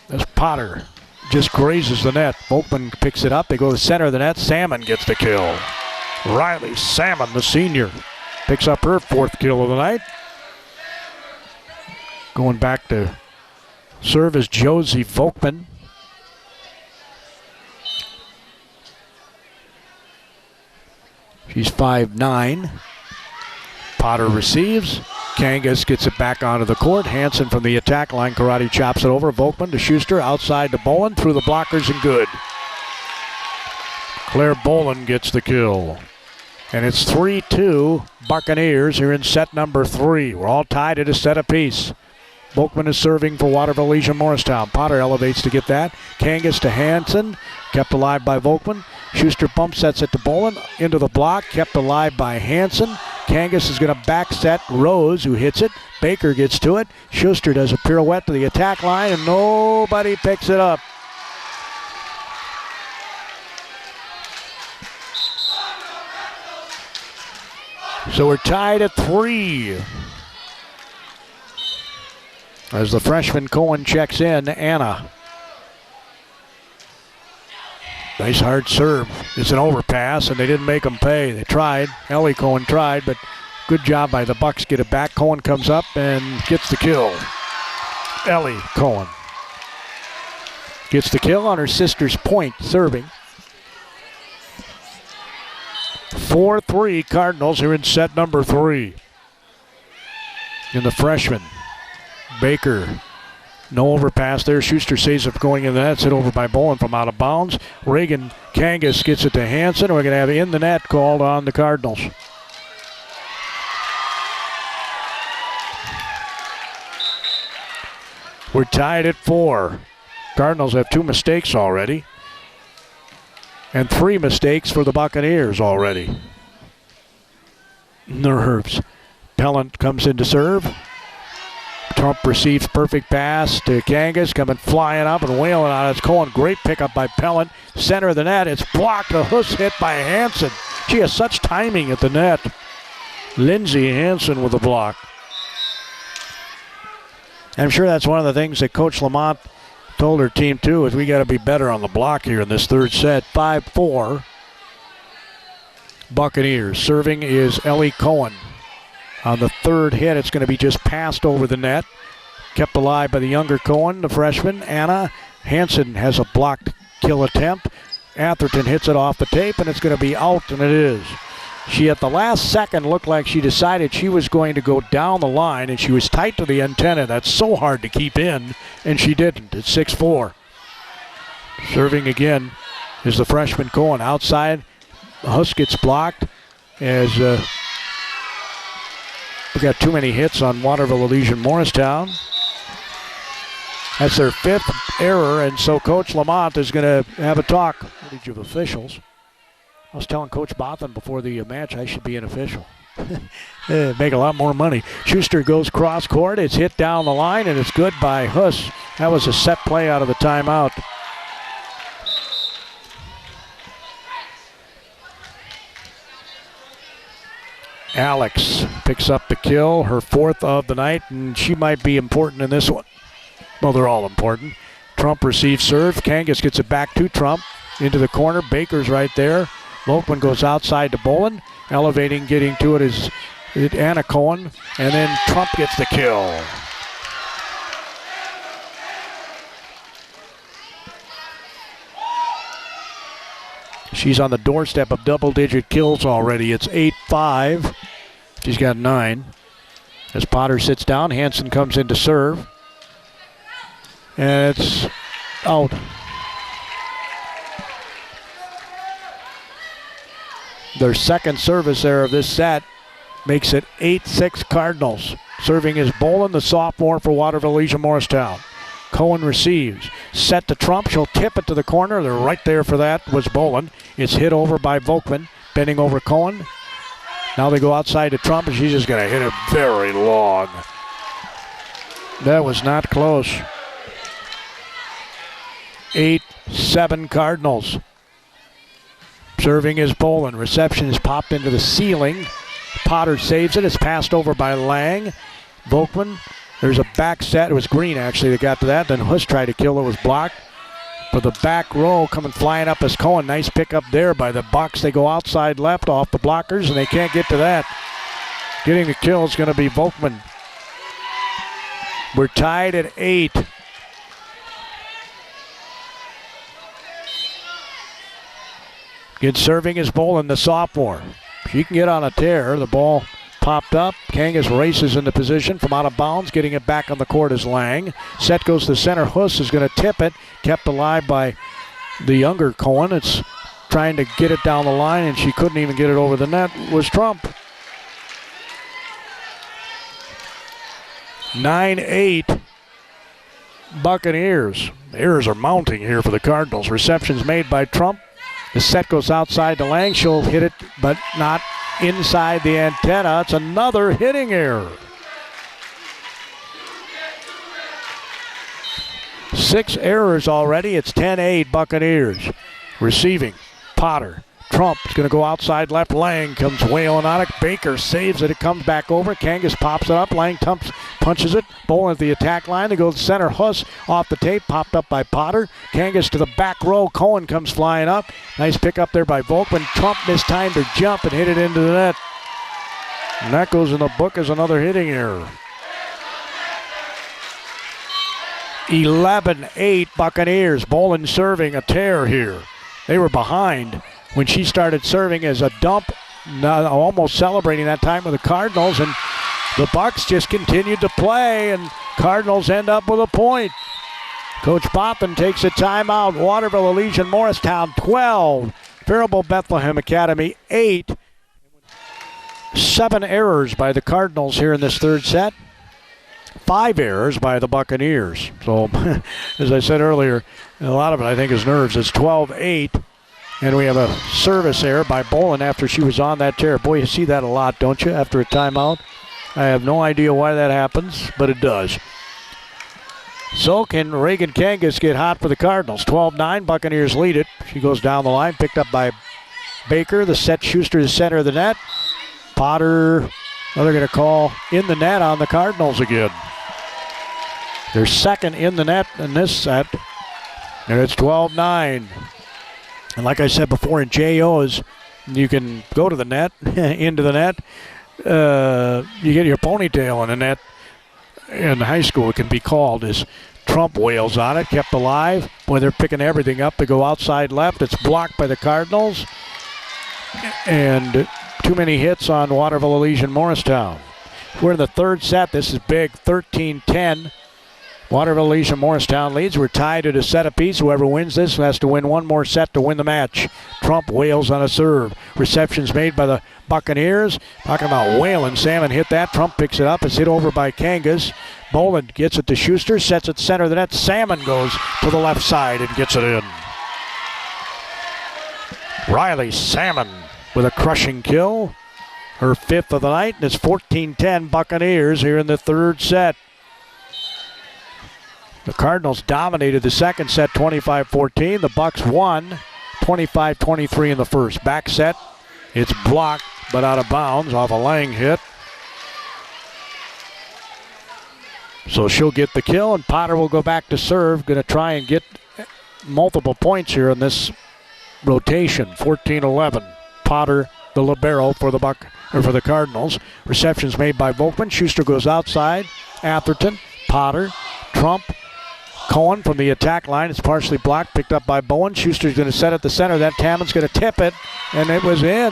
As Potter just grazes the net. Volkman picks it up. They go to the center of the net. Salmon gets the kill. Riley Salmon, the senior, picks up her 4th kill of the night. Going back to serve is Josie Volkman. She's 5'9". Potter receives. Kangas gets it back onto the court. Hansen from the attack line. Karate chops it over. Volkman to Schuster. Outside to Bolin. Through the blockers and good. Claire Bolin gets the kill. And it's 3-2 Buccaneers here in set number 3. We're all tied at a set apiece. Volkman is serving for Waterville Legion Morristown. Potter elevates to get that. Kangas to Hansen. Kept alive by Volkman. Schuster bump sets it to Bolin. Into the block. Kept alive by Hansen. Kangas is going to back set Rose, who hits it. Baker gets to it. Schuster does a pirouette to the attack line, and nobody picks it up. So we're tied at 3. As the freshman Cohen checks in, Anna. Nice hard serve. It's an overpass, and they didn't make them pay. They tried. Ellie Cohen tried, but good job by the Bucks. Get it back. Cohen comes up and gets the kill. Ellie Cohen gets the kill on her sister's point, serving. 4-3 Cardinals here in set number 3. In the freshman, Baker. No overpass there. Schuster saves it going in the net. It's hit over by Bolin from out of bounds. Reagan Kangas gets it to Hansen. We're going to have in the net called on the Cardinals. We're tied at 4. Cardinals have 2 mistakes already. And 3 mistakes for the Buccaneers already. Nerves. Pellant comes in to serve. Trump receives perfect pass to Kangas, coming flying up and wailing on it. It's Cohen. Great pickup by Pellant. Center of the net. It's blocked. A Huss hit by Hansen. She has such timing at the net. Lindsay Hansen with a block. I'm sure that's one of the things that Coach Lamont told her team too, is we got to be better on the block here in this third set. 5-4. Buccaneers. Serving is Ellie Cohen. On the third hit, it's going to be just passed over the net. Kept alive by the younger Cohen, the freshman. Anna Hansen has a blocked kill attempt. Atherton hits it off the tape, and it's going to be out, and it is. She, at the last second, looked like she decided she was going to go down the line, and she was tight to the antenna. That's so hard to keep in, and she didn't. It's 6-4. Serving again is the freshman Cohen. Outside, Huss gets blocked as we got too many hits on Waterville Elysian Morristown. That's their 5th error, and so Coach Lamont is going to have a talk of officials. I was telling Coach Botham before the match I should be an official. Make a lot more money. Schuster goes cross court. It's hit down the line, and it's good by Huss. That was a set play out of the timeout. Alex picks up the kill, her 4th of the night, and she might be important in this one. Well, they're all important. Trump receives serve. Kangas gets it back to Trump. Into the corner. Baker's right there. Lokman goes outside to Bolin. Elevating, getting to it is Anna Cohen. And then Trump gets the kill. She's on the doorstep of double-digit kills already. It's 8-5. She's got 9. As Potter sits down, Hansen comes in to serve. And it's out. Their second service there of this set makes it 8-6 Cardinals. Serving is Bolin, the sophomore for Waterville Elysian Morristown. Cohen receives. Set to Trump. She'll tip it to the corner. They're right there for that was Bolin. It's hit over by Volkman. Bending over Cohen. Now they go outside to Trump, and she's just going to hit it very long. That was not close. 8-7 Cardinals. Serving is Bolin. Reception is popped into the ceiling. Potter saves it. It's passed over by Lang. Volkman. There's a back set. It was Green, actually, that got to that. Then Huss tried to kill it. Was blocked. For the back row, coming flying up is Cohen. Nice pickup there by the Bucks. They go outside left off the blockers, and they can't get to that. Getting the kill is going to be Volkman. We're tied at 8. Good serving is Bolin, the sophomore. She can get on a tear. The ball popped up. Kangas races into position from out of bounds. Getting it back on the court is Lang. Set goes to center. Huss is going to tip it. Kept alive by the younger Cohen. It's trying to get it down the line, and she couldn't even get it over the net. Was Trump. 9-8 Buccaneers. Errors are mounting here for the Cardinals. Receptions made by Trump. The set goes outside to Lang. She'll hit it, but not inside the antenna. It's another hitting error. 6 errors already. It's 10-8 Buccaneers. Receiving. Potter. Trump is going to go outside left. Lang comes wailing on it. Baker saves it. It comes back over. Kangas pops it up. Lang punches it. Bolin at the attack line. They go to center. Huss off the tape. Popped up by Potter. Kangas to the back row. Cohen comes flying up. Nice pick up there by Volkman. Trump mistimed her jump and hit it into the net. And that goes in the book as another hitting error. 11-8 Buccaneers. Bolin serving a tear here. They were behind when she started serving as a dump, almost celebrating that time with the Cardinals, and the Bucks just continued to play, and Cardinals end up with a point. Coach Botham takes a timeout. Waterville Elysian Morristown 12. Faribault Bethlehem Academy 8. 7 errors by the Cardinals here in this third set. 5 errors by the Buccaneers. So, as I said earlier, a lot of it, I think, is nerves. It's 12-8, and we have a service error by Bolin after she was on that tear. Boy, you see that a lot, don't you, after a timeout? I have no idea why that happens, but it does. So can Reagan Kangas get hot for the Cardinals? 12-9, Buccaneers lead it. She goes down the line, picked up by Baker. The set Schuster to the center of the net. Potter, they're going to call in the net on the Cardinals again. They're second in the net in this set, and it's 12-9. And like I said before, in JOs, you can go to the net, into the net. You get your ponytail in the net. In high school, it can be called as Trump wails on it, kept alive. Boy, they're picking everything up. They go outside left. It's blocked by the Cardinals. And too many hits on Waterville Elysian Morristown. We're in the third set. This is big, 13-10. Waterville Elysian Morristown leads. We're tied at a set apiece. Whoever wins this has to win one more set to win the match. Trump wails on a serve. Reception's made by the Buccaneers. Talking about wailing. Salmon hit that. Trump picks it up. It's hit over by Kangas. Boland gets it to Schuster. Sets it center of the net. Salmon goes to the left side and gets it in. Riley Salmon with a crushing kill. Her 5th of the night. And it's 14-10 Buccaneers here in the third set. The Cardinals dominated the second set 25-14. The Bucks won 25-23 in the first. Back set. It's blocked but out of bounds off a Lang hit. So she'll get the kill, and Potter will go back to serve. Going to try and get multiple points here in this rotation. 14-11. Potter, the libero for the Cardinals. Receptions made by Volkman. Schuster goes outside. Atherton, Potter, Trump, Cohen from the attack line. It's partially blocked, picked up by Bowen. Schuster's going to set at the center. Then Tammon's going to tip it, and it was in.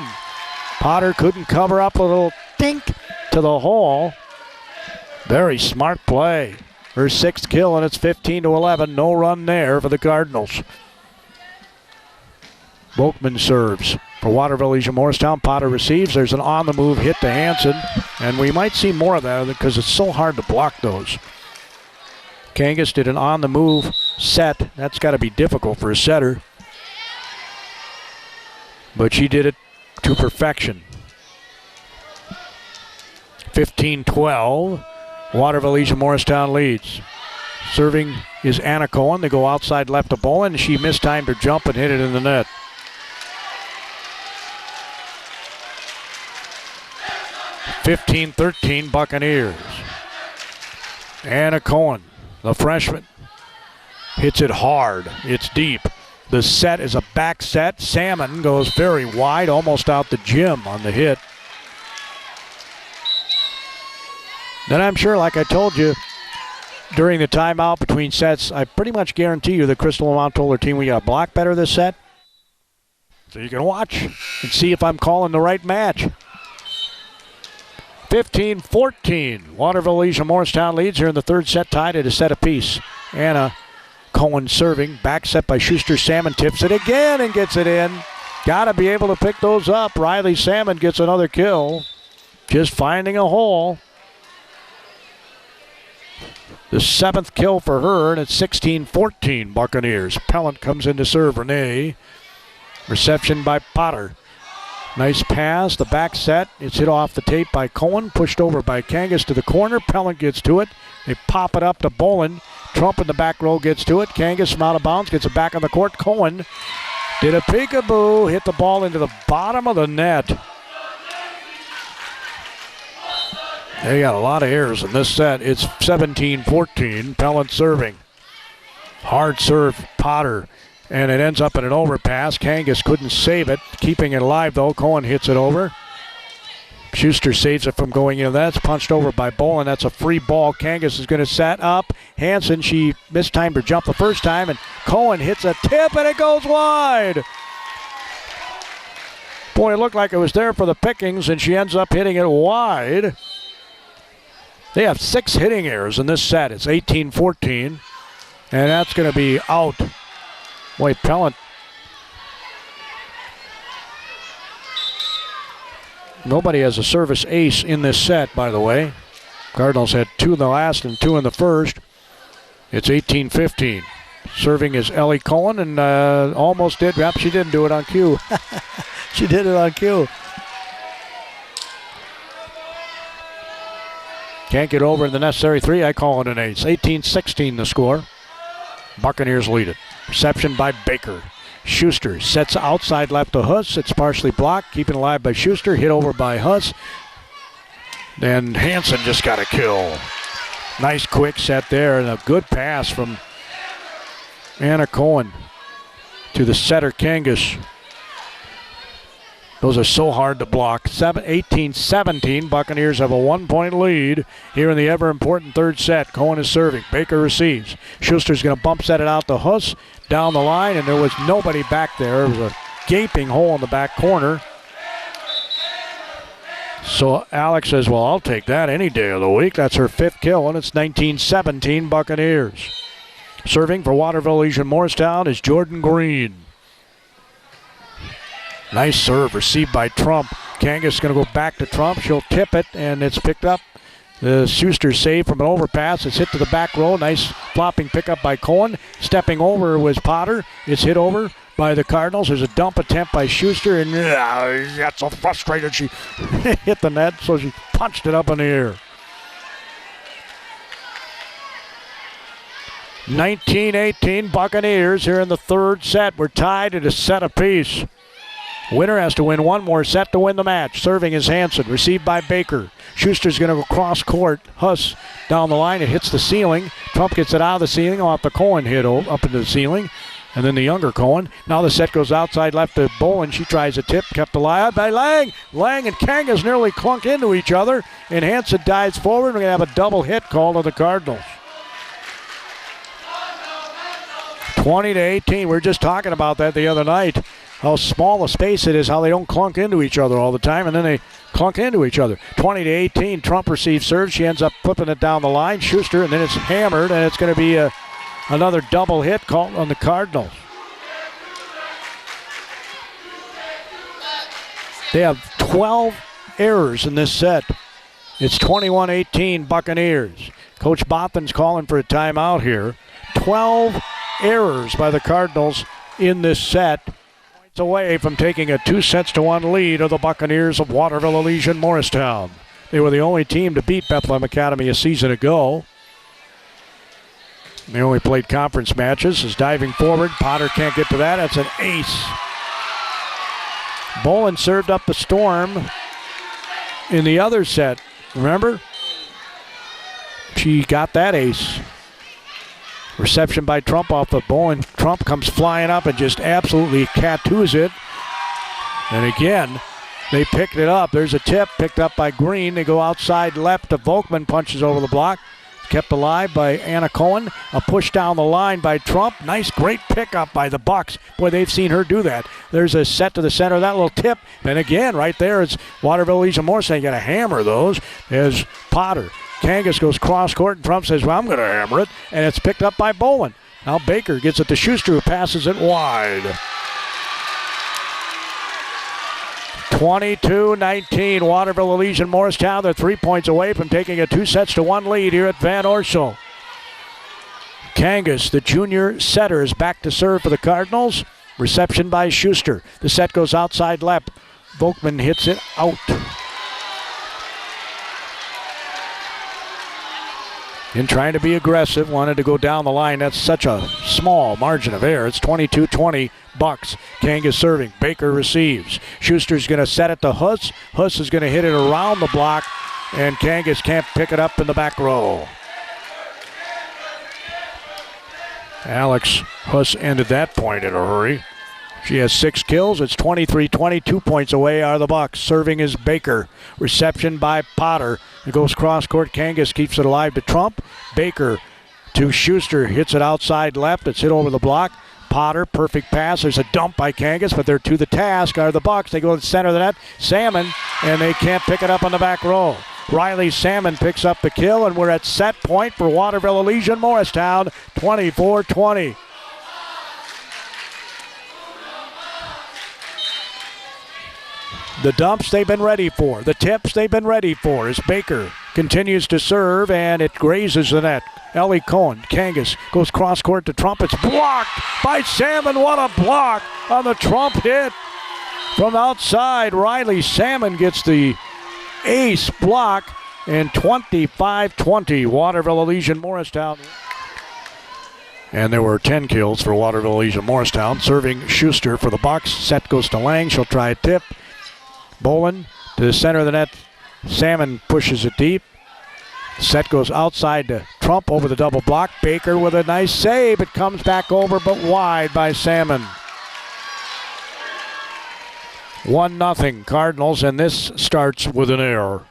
Potter couldn't cover up, a little dink to the hole. Very smart play. Her 6th kill, and it's 15-11. No run there for the Cardinals. Volkman serves for Waterville Elysian Morristown. Potter receives. There's an on-the-move hit to Hansen, and we might see more of that because it's so hard to block those. Kangas did an on-the-move set. That's got to be difficult for a setter. But she did it to perfection. 15-12. Waterville Elysian Morristown leads. Serving is Anna Cohen. They go outside left to Bowen. She mistimed her jump and hit it in the net. (15-13) Buccaneers. Anna Cohen, the freshman, hits it hard. It's deep. The set is a back set. Salmon goes very wide, almost out the gym on the hit. Then I'm sure, like I told you, during the timeout between sets, I pretty much guarantee you the Crystal Lamont told her team we got to block better this set. So you can watch and see if I'm calling the right match. 15-14. Waterville Elysian Morristown leads here in the third set, tied at a set apiece. Anna Cohen serving. Back set by Schuster. Salmon tips it again and gets it in. Got to be able to pick those up. Riley Salmon gets another kill. Just finding a hole. The 7th kill for her, and it's 16-14 Buccaneers. Pellant comes in to serve Renee. Reception by Potter. Nice pass, the back set. It's hit off the tape by Cohen, pushed over by Kangas to the corner. Pellant gets to it. They pop it up to Boland. Trump in the back row gets to it. Kangas from out of bounds, gets it back on the court. Cohen did a peekaboo, hit the ball into the bottom of the net. They got a lot of errors in this set. It's 17-14. Pellant serving. Hard serve, Potter. And it ends up in an overpass. Kangas couldn't save it. Keeping it alive, though. Cohen hits it over. Schuster saves it from going in. That's punched over by Boland. That's a free ball. Kangas is going to set up. Hansen, she mistimed her jump the first time, and Cohen hits a tip, and it goes wide. Boy, it looked like it was there for the pickings, and she ends up hitting it wide. They have 6 hitting errors in this set. It's 18-14, and that's going to be out. Boy, Pellant. Nobody has a service ace in this set, by the way. Cardinals had 2 in the last and 2 in the first. It's 18-15. Serving is Ellie Cohen, and almost did. Yep, she didn't do it on cue. She did it on cue. Can't get over the necessary 3. I call it an ace. 18-16 the score. Buccaneers lead it. Reception by Baker. Schuster sets outside left to Huss. It's partially blocked. Keeping alive by Schuster. Hit over by Huss. Then Hansen just got a kill. Nice quick set there, and a good pass from Anna Cohen to the setter Kangas. Those are so hard to block. 18-17. Buccaneers have a 1-point lead here in the ever-important third set. Cohen is serving. Baker receives. Schuster's going to bump set it out to Huss down the line, and there was nobody back there. It was a gaping hole in the back corner. So Alex says, well, I'll take that any day of the week. That's her 5th kill, and it's 19-17 Buccaneers. Serving for Waterville Legion Morristown is Jordan Green. Nice serve received by Trump. Kangas going to go back to Trump. She'll tip it, and it's picked up. The Schuster save from an overpass. It's hit to the back row. Nice flopping pickup by Cohen. Stepping over was Potter. It's hit over by the Cardinals. There's a dump attempt by Schuster, and got so frustrated she hit the net, so she punched it up in the air. 19-18 Buccaneers here in the third set. We're tied at a set apiece. Winner has to win one more set to win the match. Serving is Hansen. Received by Baker. Schuster's going to go cross court. Huss down the line. It hits the ceiling. Trump gets it out of the ceiling off the Cohen hit up into the ceiling. And then the younger Cohen. Now the set goes outside left to Bolin. She tries a tip. Kept alive by Lang. Lang and Kangas nearly clunk into each other. And Hansen dives forward. We're going to have a double hit called on the Cardinals. 20-18. We were just talking about that the other night. How small a space it is, how they don't clunk into each other all the time, and then they clunk into each other. 20-18, Trump receives serve. She ends up flipping it down the line. Schuster, and then it's hammered, and it's going to be another double hit called on the Cardinals. They have 12 errors in this set. It's 21-18 Buccaneers. Coach Bothan's calling for a timeout here. 12 errors by the Cardinals in this set. Away from taking a 2-1 lead of the Buccaneers of Waterville Elysian Morristown. They were the only team to beat Bethlehem Academy a season ago. They only played conference matches. Is diving forward. Potter can't get to that. That's an ace. Bolin served up the storm in the other set. Remember? She got that ace. Reception by Trump off the Bolin. Trump comes flying up and just absolutely tattoos it. And again, they picked it up. There's a tip picked up by Green. They go outside left to Volkman, punches over the block. Kept alive by Anna Cohen. A push down the line by Trump. Nice, great pickup by the Bucks. Boy, they've seen her do that. There's a set to the center of that little tip. And again, right there, it's Waterville Legion Morristown. You got to hammer those. There's Potter. Kangas goes cross court, and Trump says, well, I'm going to hammer it. And it's picked up by Bolin. Now Baker gets it to Schuster, who passes it wide. 22-19, Waterville Elysian Morristown. They're 3 points away from taking a 2-1 lead here at Van Orsel. Kangas, the junior setter, is back to serve for the Cardinals. Reception by Schuster. The set goes outside left. Volkman hits it out. And trying to be aggressive, wanted to go down the line. That's such a small margin of error. It's 22-20 Bucks. Kangas serving. Baker receives. Schuster's going to set it to Huss. Huss is going to hit it around the block, and Kangas can't pick it up in the back row. Alex Huss ended that point in a hurry. She has 6 kills. It's 23-20. 2 points away are the Bucks. Serving is Baker. Reception by Potter. It goes cross court. Kangas keeps it alive to Trump. Baker to Schuster. Hits it outside left. It's hit over the block. Potter, perfect pass. There's a dump by Kangas, but they're to the task are the Bucks. They go to the center of the net. Salmon, and they can't pick it up on the back row. Riley Salmon picks up the kill, and we're at set point for Waterville Elysian Morristown, 24-20. The dumps they've been ready for. The tips they've been ready for is Baker continues to serve, and it grazes the net. Ellie Cohen, Kangas goes cross court to Trump. It's blocked by Salmon. What a block on the Trump hit from outside. Riley Salmon gets the ace block, and 25-20 Waterville Elysian Morristown. And there were 10 kills for Waterville Elysian Morristown. Serving Schuster for the Bucks. Set goes to Lang. She'll try a tip. Bolin to the center of the net. Salmon pushes it deep. Set goes outside to Trump over the double block. Baker with a nice save. It comes back over but wide by Salmon. 1-0 Cardinals, and this starts with an error.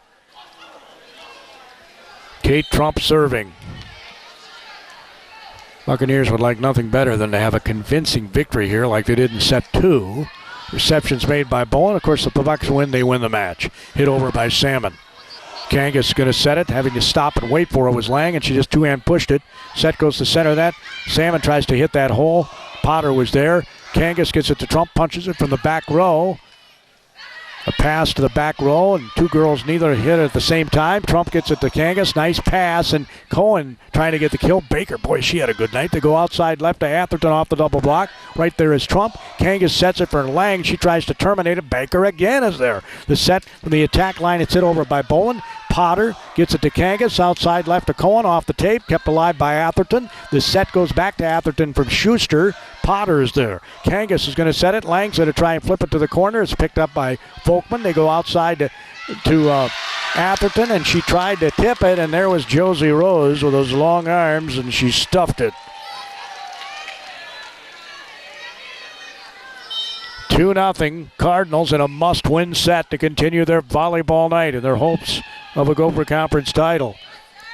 Kate Trump serving. Buccaneers would like nothing better than to have a convincing victory here like they did in set 2. Receptions made by Bowen. Of course, if the Bucks win, they win the match. Hit over by Salmon. Kangas going to set it. Having to stop and wait for it was Lang, and she just two-hand pushed it. Set goes to center of that. Salmon tries to hit that hole. Potter was there. Kangas gets it to Trump, punches it from the back row. A pass to the back row, and two girls neither hit at the same time. Trump gets it to Kangas. Nice pass, and Cohen trying to get the kill. Baker, boy, she had a good night. They go outside left to Atherton off the double block. Right there is Trump. Kangas sets it for Lang. She tries to terminate it. Baker again is there. The set from the attack line. It's hit over by Bowen. Potter gets it to Kangas. Outside left to Cohen off the tape. Kept alive by Atherton. The set goes back to Atherton from Schuster. Potter is there. Kangas is going to set it. Lang's going to try and flip it to the corner. It's picked up by Folkman. They go outside to Atherton, and she tried to tip it, and there was Josie Rose with those long arms, and she stuffed it. 2-0 Cardinals in a must-win set to continue their volleyball night and their hopes of a Gopher Conference title.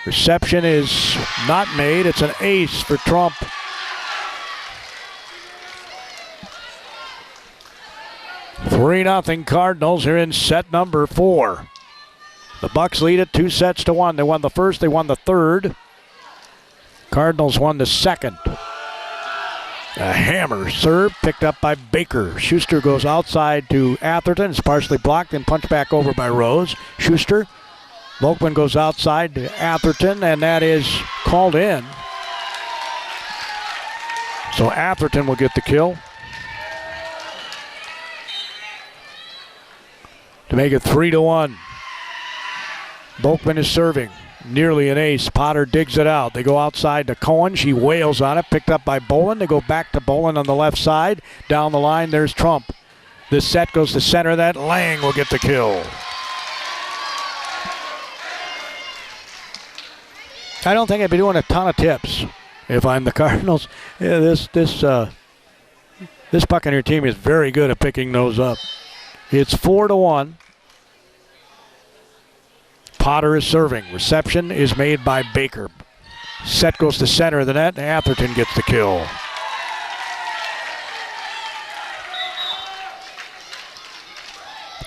Reception is not made. It's an ace for Trump. Three 0 Cardinals here in set number 4. The Bucks lead it 2-1. They won the first, they won the third. Cardinals won the second. A hammer serve picked up by Baker. Schuster goes outside to Atherton. It's partially blocked and punched back over by Rose. Schuster. Volkman goes outside to Atherton, and that is called in. So Atherton will get the kill to make it 3-1. Volkman is serving. Nearly an ace. Potter digs it out. They go outside to Cohen. She wails on it. Picked up by Bolin. They go back to Bolin on the left side. Down the line, there's Trump. This set goes to center of that. Lang will get the kill. I don't think I'd be doing a ton of tips if I'm the Cardinals. Yeah, this Buccaneer team is very good at picking those up. It's 4-1. Potter is serving. Reception is made by Baker. Set goes to center of the net. Atherton gets the kill.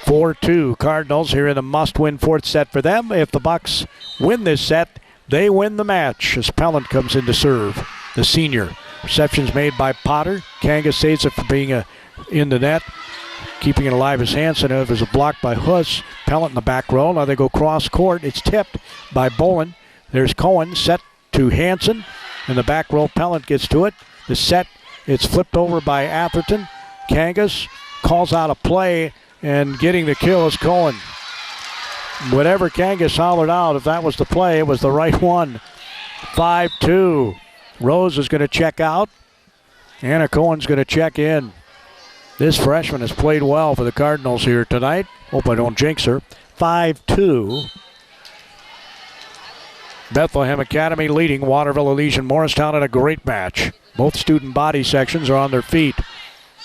(4-2) Cardinals here in a must-win fourth set for them. If the Bucks win this set, they win the match as Pellant comes in to serve. The senior. Reception's made by Potter. Kangas saves it for being in the net. Keeping it alive is Hansen. It was a block by Huss. Pellant in the back row. Now they go cross court. It's tipped by Bowen. There's Cohen set to Hansen. In the back row, Pellant gets to it. The set, it's flipped over by Atherton. Kangas calls out a play, and getting the kill is Cohen. Whatever Kangas hollered out, if that was the play, it was the right one. 5-2. Rose is going to check out. Anna Cohen's going to check in. This freshman has played well for the Cardinals here tonight. Hope I don't jinx her. 5-2. Bethlehem Academy leading Waterville Elysian Morristown in a great match. Both student body sections are on their feet.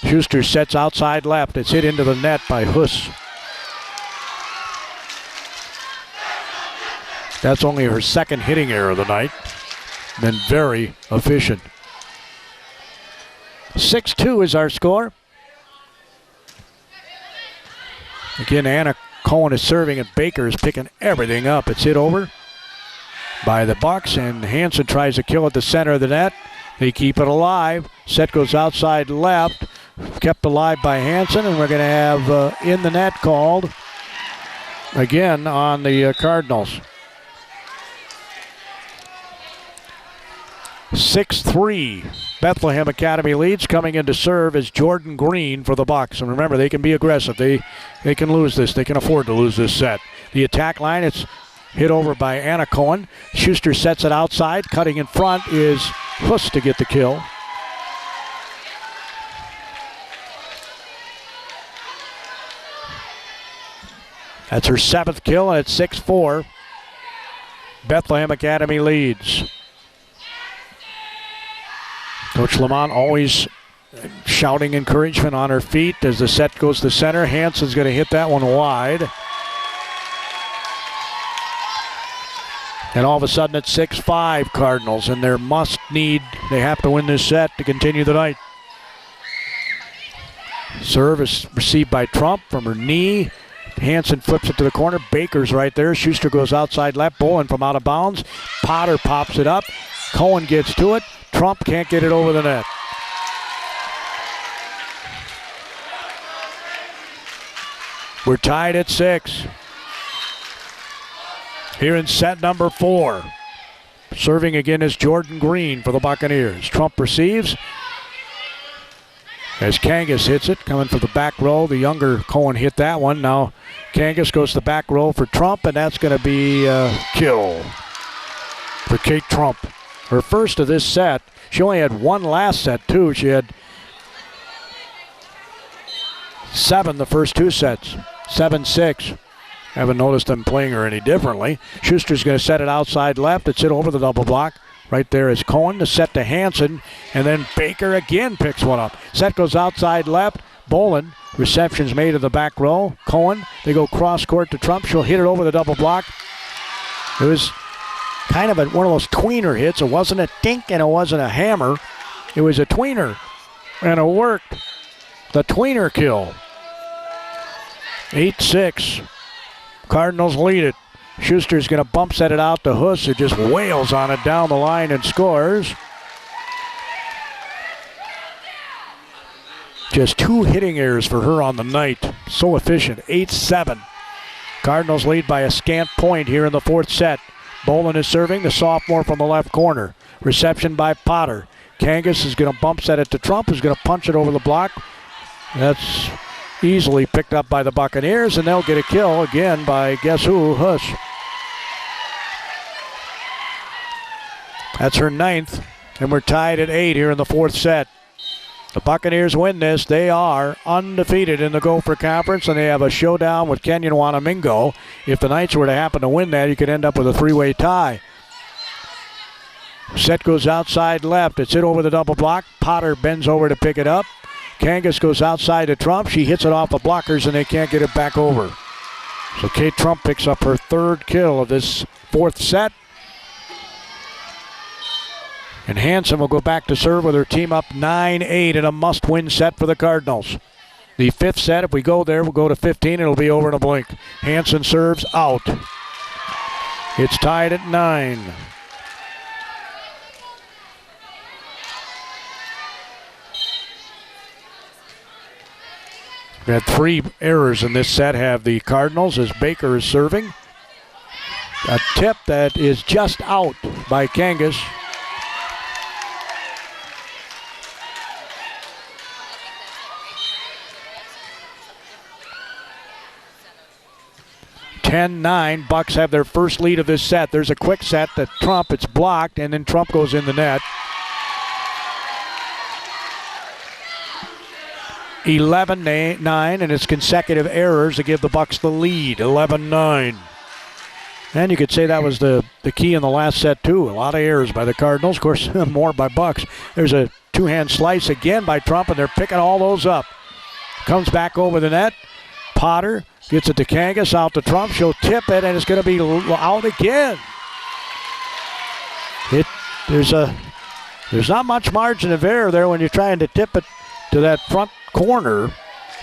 Schuster sets outside left. It's hit into the net by Huss. That's only her second hitting error of the night. Been very efficient. 6-2 is our score. Again, Anna Cohen is serving, and Baker is picking everything up. It's hit over by the Bucks, and Hansen tries to kill at the center of the net. They keep it alive. Set goes outside left. Kept alive by Hansen, and we're going to have in the net called again on the Cardinals. 6-3. Bethlehem Academy leads. Coming in to serve is Jordan Green for the Bucks. And remember, they can be aggressive. They can lose this. They can afford to lose this set. The attack line, it's hit over by Anna Cohen. Schuster sets it outside. Cutting in front is Huss to get the kill. That's her 7th kill, and it's 6-4. Bethlehem Academy leads. Coach Lamont always shouting encouragement on her feet as the set goes to center. Hansen's going to hit that one wide. And all of a sudden it's 6-5 Cardinals, and they have to win this set to continue the night. Serve is received by Trump from her knee. Hansen flips it to the corner. Baker's right there. Schuster goes outside left. Bolin from out of bounds. Potter pops it up. Cohen gets to it. Trump can't get it over the net. We're tied at 6. Here in set number 4. Serving again is Jordan Green for the Buccaneers. Trump receives. As Kangas hits it, coming for the back row. The younger Cohen hit that one. Now Kangas goes to the back row for Trump, and that's going to be a kill for Kate Trump. Her first of this set. She only had one last set, too. She had 7 the first 2 sets. 7-6. Haven't noticed them playing her any differently. Schuster's going to set it outside left. It's hit over the double block. Right there is Cohen. The set to Hansen. And then Baker again picks one up. Set goes outside left. Bolin. Reception's made of the back row. Cohen. They go cross court to Trump. She'll hit it over the double block. It was kind of one of those tweener hits. It wasn't a dink and it wasn't a hammer. It was a tweener. And it worked. The tweener kill. 8-6. Cardinals lead it. Schuster's going to bump set it out to Huss, who just wails on it down the line and scores. Just 2 hitting errors for her on the night. So efficient. 8-7. Cardinals lead by a scant point here in the 4th set. Bolin is serving, the sophomore from the left corner. Reception by Potter. Kangas is going to bump set it to Trump, who's going to punch it over the block. That's easily picked up by the Buccaneers, and they'll get a kill again by guess who? Huss. That's her 9th, and we're tied at 8 here in the 4th set. The Buccaneers win this. They are undefeated in the Gopher Conference, and they have a showdown with Kenyon Wanamingo. If the Knights were to happen to win that, you could end up with a 3-way tie. Set goes outside left. It's hit over the double block. Potter bends over to pick it up. Kangas goes outside to Trump. She hits it off the blockers, and they can't get it back over. So Kate Trump picks up her 3rd kill of this 4th set. And Hansen will go back to serve with her team up 9-8 in a must-win set for the Cardinals. The 5th set, if we go there, we'll go to 15. It'll be over in a blink. Hansen serves out. It's tied at 9. We had 3 errors in this set, have the Cardinals, as Baker is serving. A tip that is just out by Kangas. (10-9). Bucks have their first lead of this set. There's a quick set to Trump. It's blocked, and then Trump goes in the net. 11-9, and it's consecutive errors to give the Bucks the lead. 11-9. And you could say that was the key in the last set, too. A lot of errors by the Cardinals. Of course, more by Bucks. There's a 2-hand slice again by Trump, and they're picking all those up. Comes back over the net. Potter gets it to Kangas, out to Trump. She'll tip it, and it's going to be out again. There's not much margin of error there when you're trying to tip it to that front corner,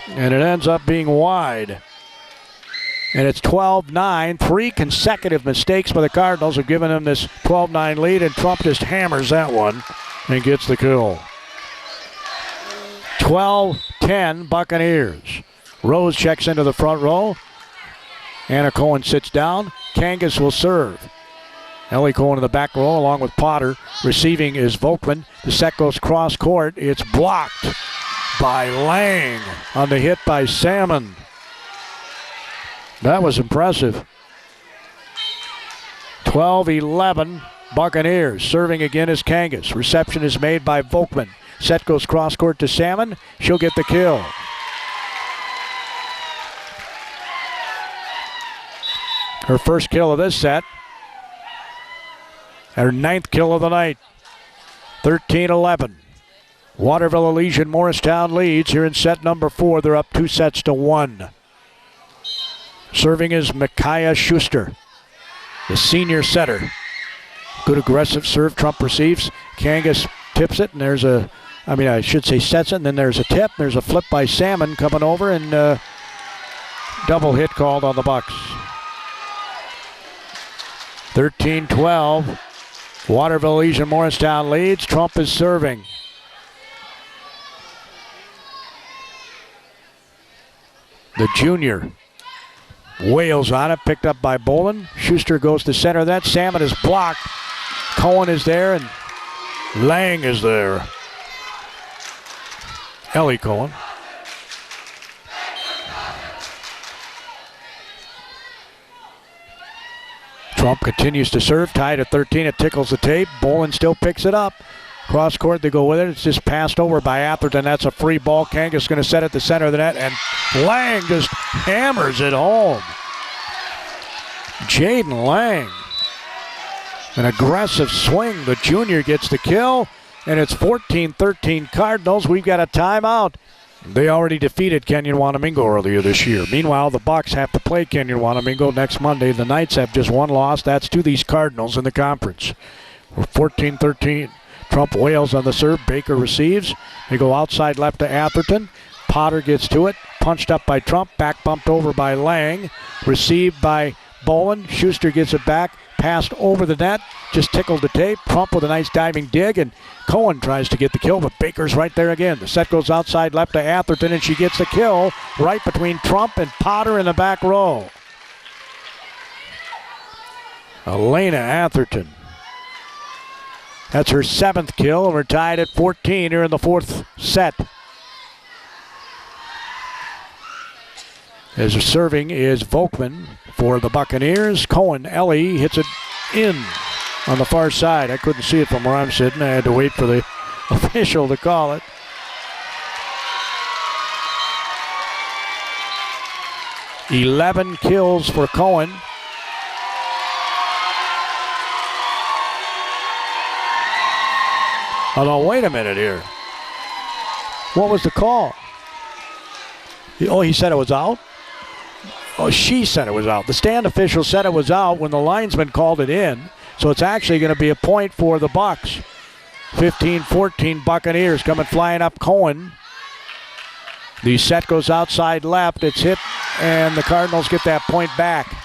and it ends up being wide. And it's 12-9. 3 consecutive mistakes by the Cardinals have given them this 12-9 lead, and Trump just hammers that one and gets the kill. 12-10 Buccaneers. Rose checks into the front row. Anna Cohen sits down. Kangas will serve. Ellie Cohen in the back row along with Potter. Receiving is Volkman. The set goes cross court. It's blocked by Lang on the hit by Salmon. That was impressive. 12-11 Buccaneers. Serving again is Kangas. Reception is made by Volkman. Set goes cross court to Salmon. She'll get the kill. Her first kill of this set. Her 9th kill of the night. 13-11. Waterville Elysian Morristown leads here in set number 4. They're up 2-1. Serving is Micaiah Schuster, the senior setter. Good aggressive serve. Trump receives. Kangas tips it, and there's sets it, and then there's a tip. There's a flip by Salmon coming over, and double hit called on the Bucks. 13-12. Waterville Elysian Morristown leads. Trump is serving. The junior wails on it, picked up by Bolin. Schuster goes to center. That Salmon is blocked. Cohen is there, and Lang is there. Ellie Cohen. Trump continues to serve, tied at 13. It tickles the tape. Bolin still picks it up. Cross court, they go with it. It's just passed over by Atherton. That's a free ball. Kangas going to set it to center of the net, and Lang just hammers it home. Jaden Lang. An aggressive swing. The junior gets the kill, and it's 14-13 Cardinals. We've got a timeout. They already defeated Kenyon Wanamingo earlier this year. Meanwhile, the Bucks have to play Kenyon Wanamingo next Monday. The Knights have just one loss. That's to these Cardinals in the conference. We're 14-13. Trump wails on the serve. Baker receives. They go outside left to Atherton. Potter gets to it. Punched up by Trump. Back bumped over by Lang. Received by Bolin. Schuster gets it back. Passed over the net. Just tickled the tape. Trump with a nice diving dig. And Cohen tries to get the kill, but Baker's right there again. The set goes outside left to Atherton, and she gets the kill right between Trump and Potter in the back row. Elena Atherton. That's her 7th kill, and we're tied at 14 here in the 4th set. As a serving is Volkman for the Buccaneers. Cohen, Ellie hits it in on the far side. I couldn't see it from where I'm sitting. I had to wait for the official to call it. "11 kills for Cohen. Oh, no, wait a minute here. What was the call? Oh, he said it was out? Oh, she said it was out. The stand official said it was out when the linesman called it in. So it's actually going to be a point for the Bucks. 15-14 Buccaneers coming flying up Cohen. The set goes outside left. It's hit, and the Cardinals get that point back.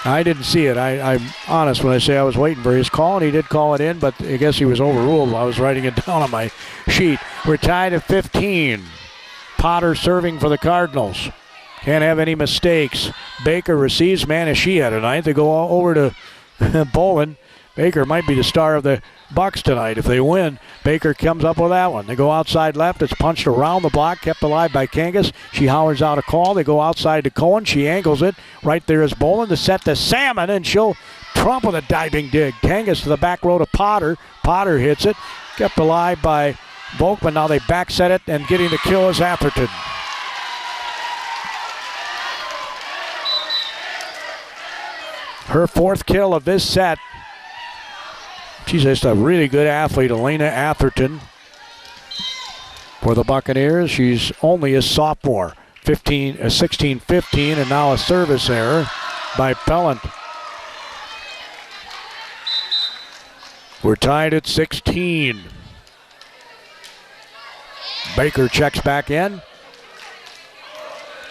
I didn't see it. I'm honest when I say I was waiting for his call, and he did call it in, but I guess he was overruled. I was writing it down on my sheet. We're tied at 15. Potter serving for the Cardinals. Can't have any mistakes. Baker receives. Man, is she had tonight. They go over to Bolin. Baker might be the star of the Bucks tonight if they win. Baker comes up with that one. They go outside left. It's punched around the block, kept alive by Kangas. She hollers out a call. They go outside to Cohen. She angles it. Right there is Bolin. The set to Salmon, and she'll Trump with a diving dig. Kangas to the back row to Potter. Potter hits it. Kept alive by Volkman. Now they back set it, and getting the kill is Atherton. Her 4th kill of this set. She's just a really good athlete, Elena Atherton. For the Buccaneers, she's only a sophomore. 16-15, and now a service error by Pellant. We're tied at 16. Baker checks back in.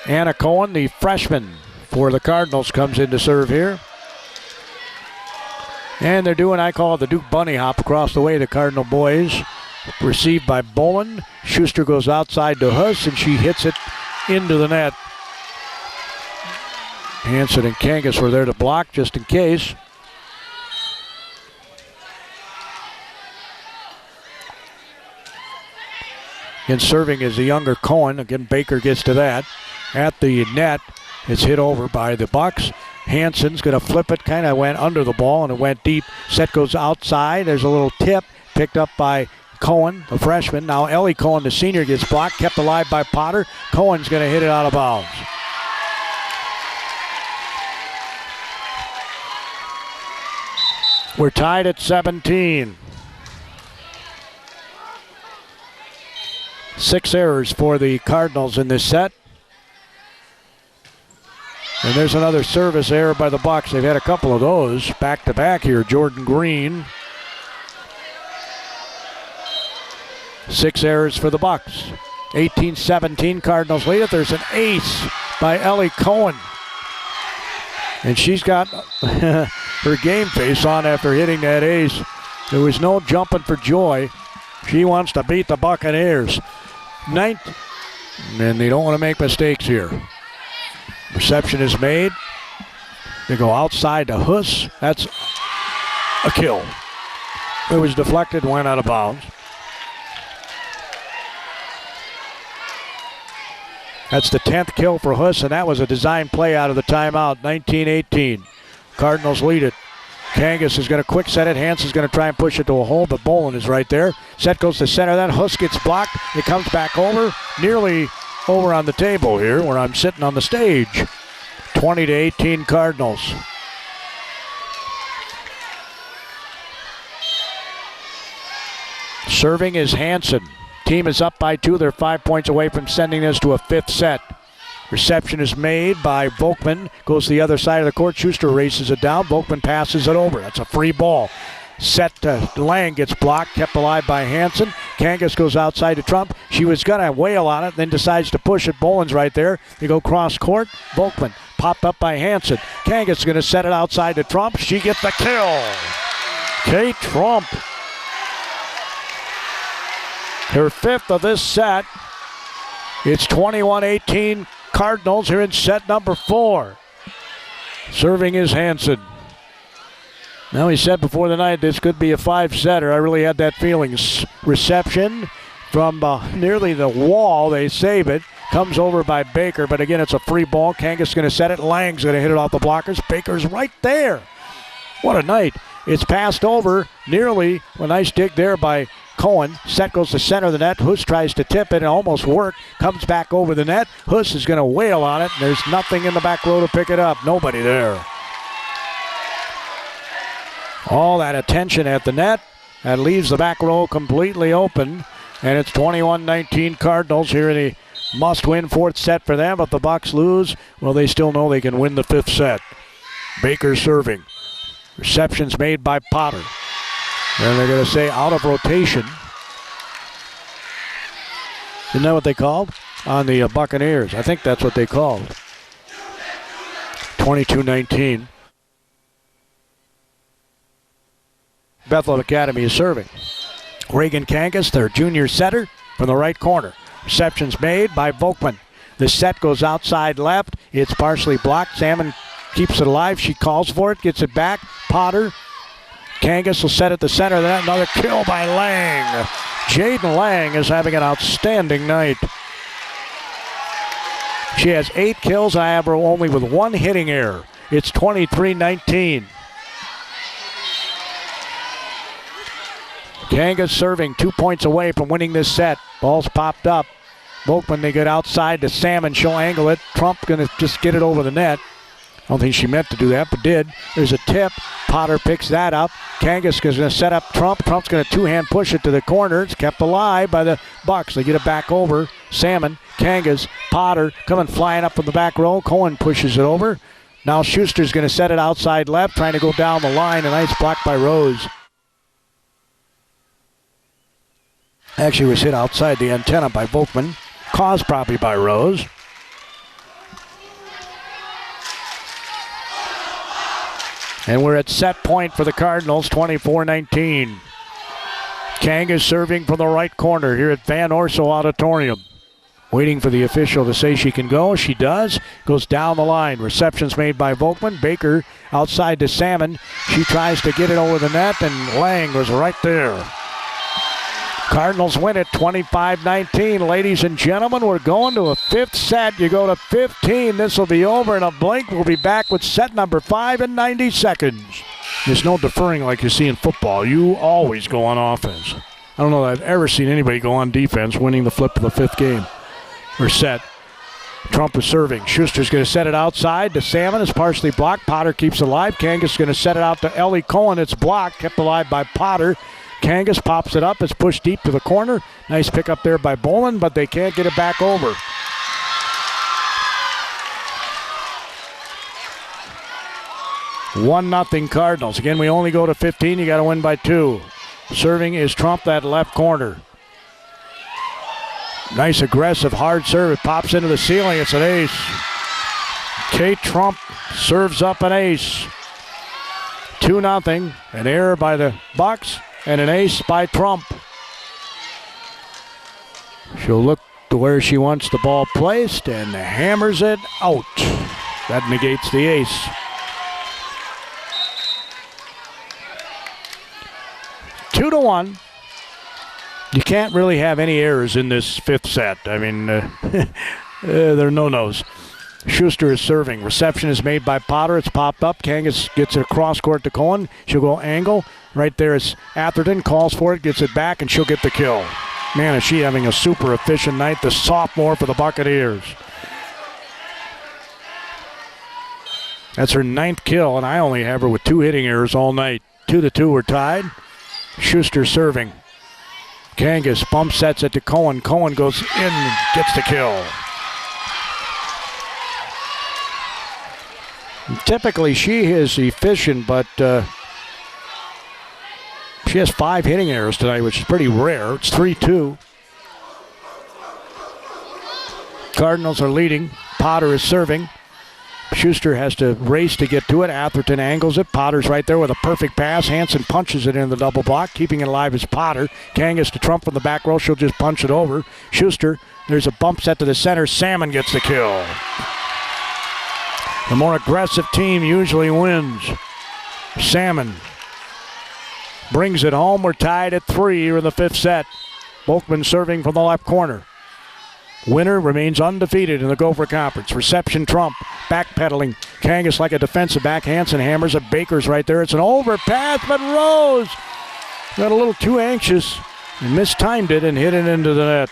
Anna Cohen, the freshman for the Cardinals, comes in to serve here. And they're doing, I call it the Duke Bunny Hop across the way, the Cardinal boys. Received by Bolin. Schuster goes outside to Huss, and she hits it into the net. Hanson and Kangas were there to block just in case. Again, serving is the younger Cohen. Again, Baker gets to that. At the net, it's hit over by the Bucks. Hansen's going to flip it, kind of went under the ball, and it went deep. Set goes outside. There's a little tip picked up by Cohen, the freshman. Now Ellie Cohen, the senior, gets blocked, kept alive by Potter. Cohen's going to hit it out of bounds. We're tied at 17. 6 errors for the Cardinals in this set. And there's another service error by the Bucks. They've had a couple of those back-to-back here. Jordan Green. 6 errors for the Bucks. 18-17, Cardinals lead it. There's an ace by Ellie Cohen. And she's got her game face on after hitting that ace. There was no jumping for joy. She wants to beat the Buccaneers. And they don't want to make mistakes here. Reception is made. They go outside to Huss. That's a kill. It was deflected, went out of bounds. That's the 10th kill for Huss, and that was a design play out of the timeout. 19-18. Cardinals lead it. Kangas is going to quick set it. Hansen's going to try and push it to a hole, but Bolin is right there. Set goes to center. That Huss gets blocked. It comes back over, nearly over on the table here where I'm sitting on the stage. 20-18 Cardinals. Serving is Hansen. Team is up by 2. They're 5 points away from sending this to a 5th set. Reception is made by Volkman. Goes to the other side of the court. Schuster races it down. Volkman passes it over. That's a free ball. Set to Lang, gets blocked, kept alive by Hansen. Kangas goes outside to Trump. She was going to wail on it, then decides to push it. Boland's right there. They go cross court. Volkman popped up by Hansen. Kangas is going to set it outside to Trump. She gets the kill. Kate Trump. Her 5th of this set. It's 21-18 Cardinals here in set number 4. Serving is Hansen. Now, he said before the night this could be a 5-setter. I really had that feeling. Reception from nearly the wall. They save it. Comes over by Baker, but again, it's a free ball. Kangas is going to set it. Lang's going to hit it off the blockers. Baker's right there. What a night. It's passed over nearly. A nice dig there by Cohen. Set goes to center of the net. Huss tries to tip it and almost worked. Comes back over the net. Huss is going to wail on it. And there's nothing in the back row to pick it up. Nobody there. All that attention at the net. That leaves the back row completely open. And it's 21-19 Cardinals here in the must-win 4th set for them. If the Bucks lose, well, they still know they can win the 5th set. Baker serving. Reception's made by Potter. And they're going to say out of rotation. Isn't that what they called? On the Buccaneers. I think that's what they called. 22-19. Bethlehem Academy is serving. Reagan Kangas, their junior setter, from the right corner. Reception's made by Volkman. The set goes outside left. It's partially blocked. Salmon keeps it alive. She calls for it, gets it back. Potter. Kangas will set at the center of that. Another kill by Lang. Jaden Lang is having an outstanding night. She has 8 kills. I have her only with 1 hitting error. It's 23-19. Kangas serving 2 points away from winning this set. Ball's popped up. Volkman, they get outside to Salmon. She'll angle it. Trump going to just get it over the net. I don't think she meant to do that, but did. There's a tip. Potter picks that up. Kangas is going to set up Trump. Trump's going to two-hand push it to the corner. It's kept alive by the Bucks. They get it back over. Salmon, Kangas, Potter coming flying up from the back row. Cohen pushes it over. Now Schuster's going to set it outside left, trying to go down the line. A nice block by Rose. Actually was hit outside the antenna by Volkman. Caused probably by Rose. And we're at set point for the Cardinals, 24-19. Kangas serving from the right corner here at Van Orso Auditorium. Waiting for the official to say she can go. She does. Goes down the line. Reception's made by Volkman. Baker outside to Salmon. She tries to get it over the net, and Lang was right there. Cardinals win it 25-19. Ladies and gentlemen, we're going to a fifth set. You go to 15. This will be over in a blink. We'll be back with set number 5 in 90 seconds. There's no deferring like you see in football. You always go on offense. I don't know that I've ever seen anybody go on defense winning the flip of the fifth game or set. Trump is serving. Schuster's going to set it outside to Salmon. It's partially blocked. Potter keeps it alive. Kangas is going to set it out to Ellie Cohen. It's blocked. Kept alive by Potter. Kangas pops it up. It's pushed deep to the corner. Nice pick up there by Bolin, but they can't get it back over. One nothing Cardinals. Again, we only go to 15. You got to win by 2. Serving is Trump, that left corner. Nice aggressive hard serve. It pops into the ceiling. It's an ace. Kate Trump serves up an ace. 2-0. An error by the Bucks and an ace by Trump. She'll look to where she wants the ball placed and hammers it out. That negates the ace. 2-1. You can't really have any errors in this fifth set. I mean, they're no-nos. Schuster is serving. Reception is made by Potter. It's popped up. Kangas gets it across court to Cohen. She'll go angle. Right there is Atherton. Calls for it. Gets it back, and she'll get the kill. Man, is she having a super efficient night. The sophomore for the Buccaneers. That's her 9th kill, and I only have her with 2 hitting errors all night. 2-2 we're tied. Schuster serving. Kangas bump sets it to Cohen. Cohen goes in and gets the kill. Typically, she is efficient, but she has 5 hitting errors tonight, which is pretty rare. It's 3-2. Cardinals are leading. Potter is serving. Schuster has to race to get to it. Atherton angles it. Potter's right there with a perfect pass. Hansen punches it in the double block. Keeping it alive is Potter. Kangas to Trump from the back row. She'll just punch it over. Schuster, there's a bump set to the center. Salmon gets the kill. The more aggressive team usually wins. Salmon brings it home. We're tied at 3 here in the fifth set. Volkman serving from the left corner. Winner remains undefeated in the Gopher Conference. Reception Trump, backpedaling. Kangas like a defensive back. Hansen hammers it. Baker's right there. It's an overpass, but Rose got a little too anxious and mistimed it and hit it into the net.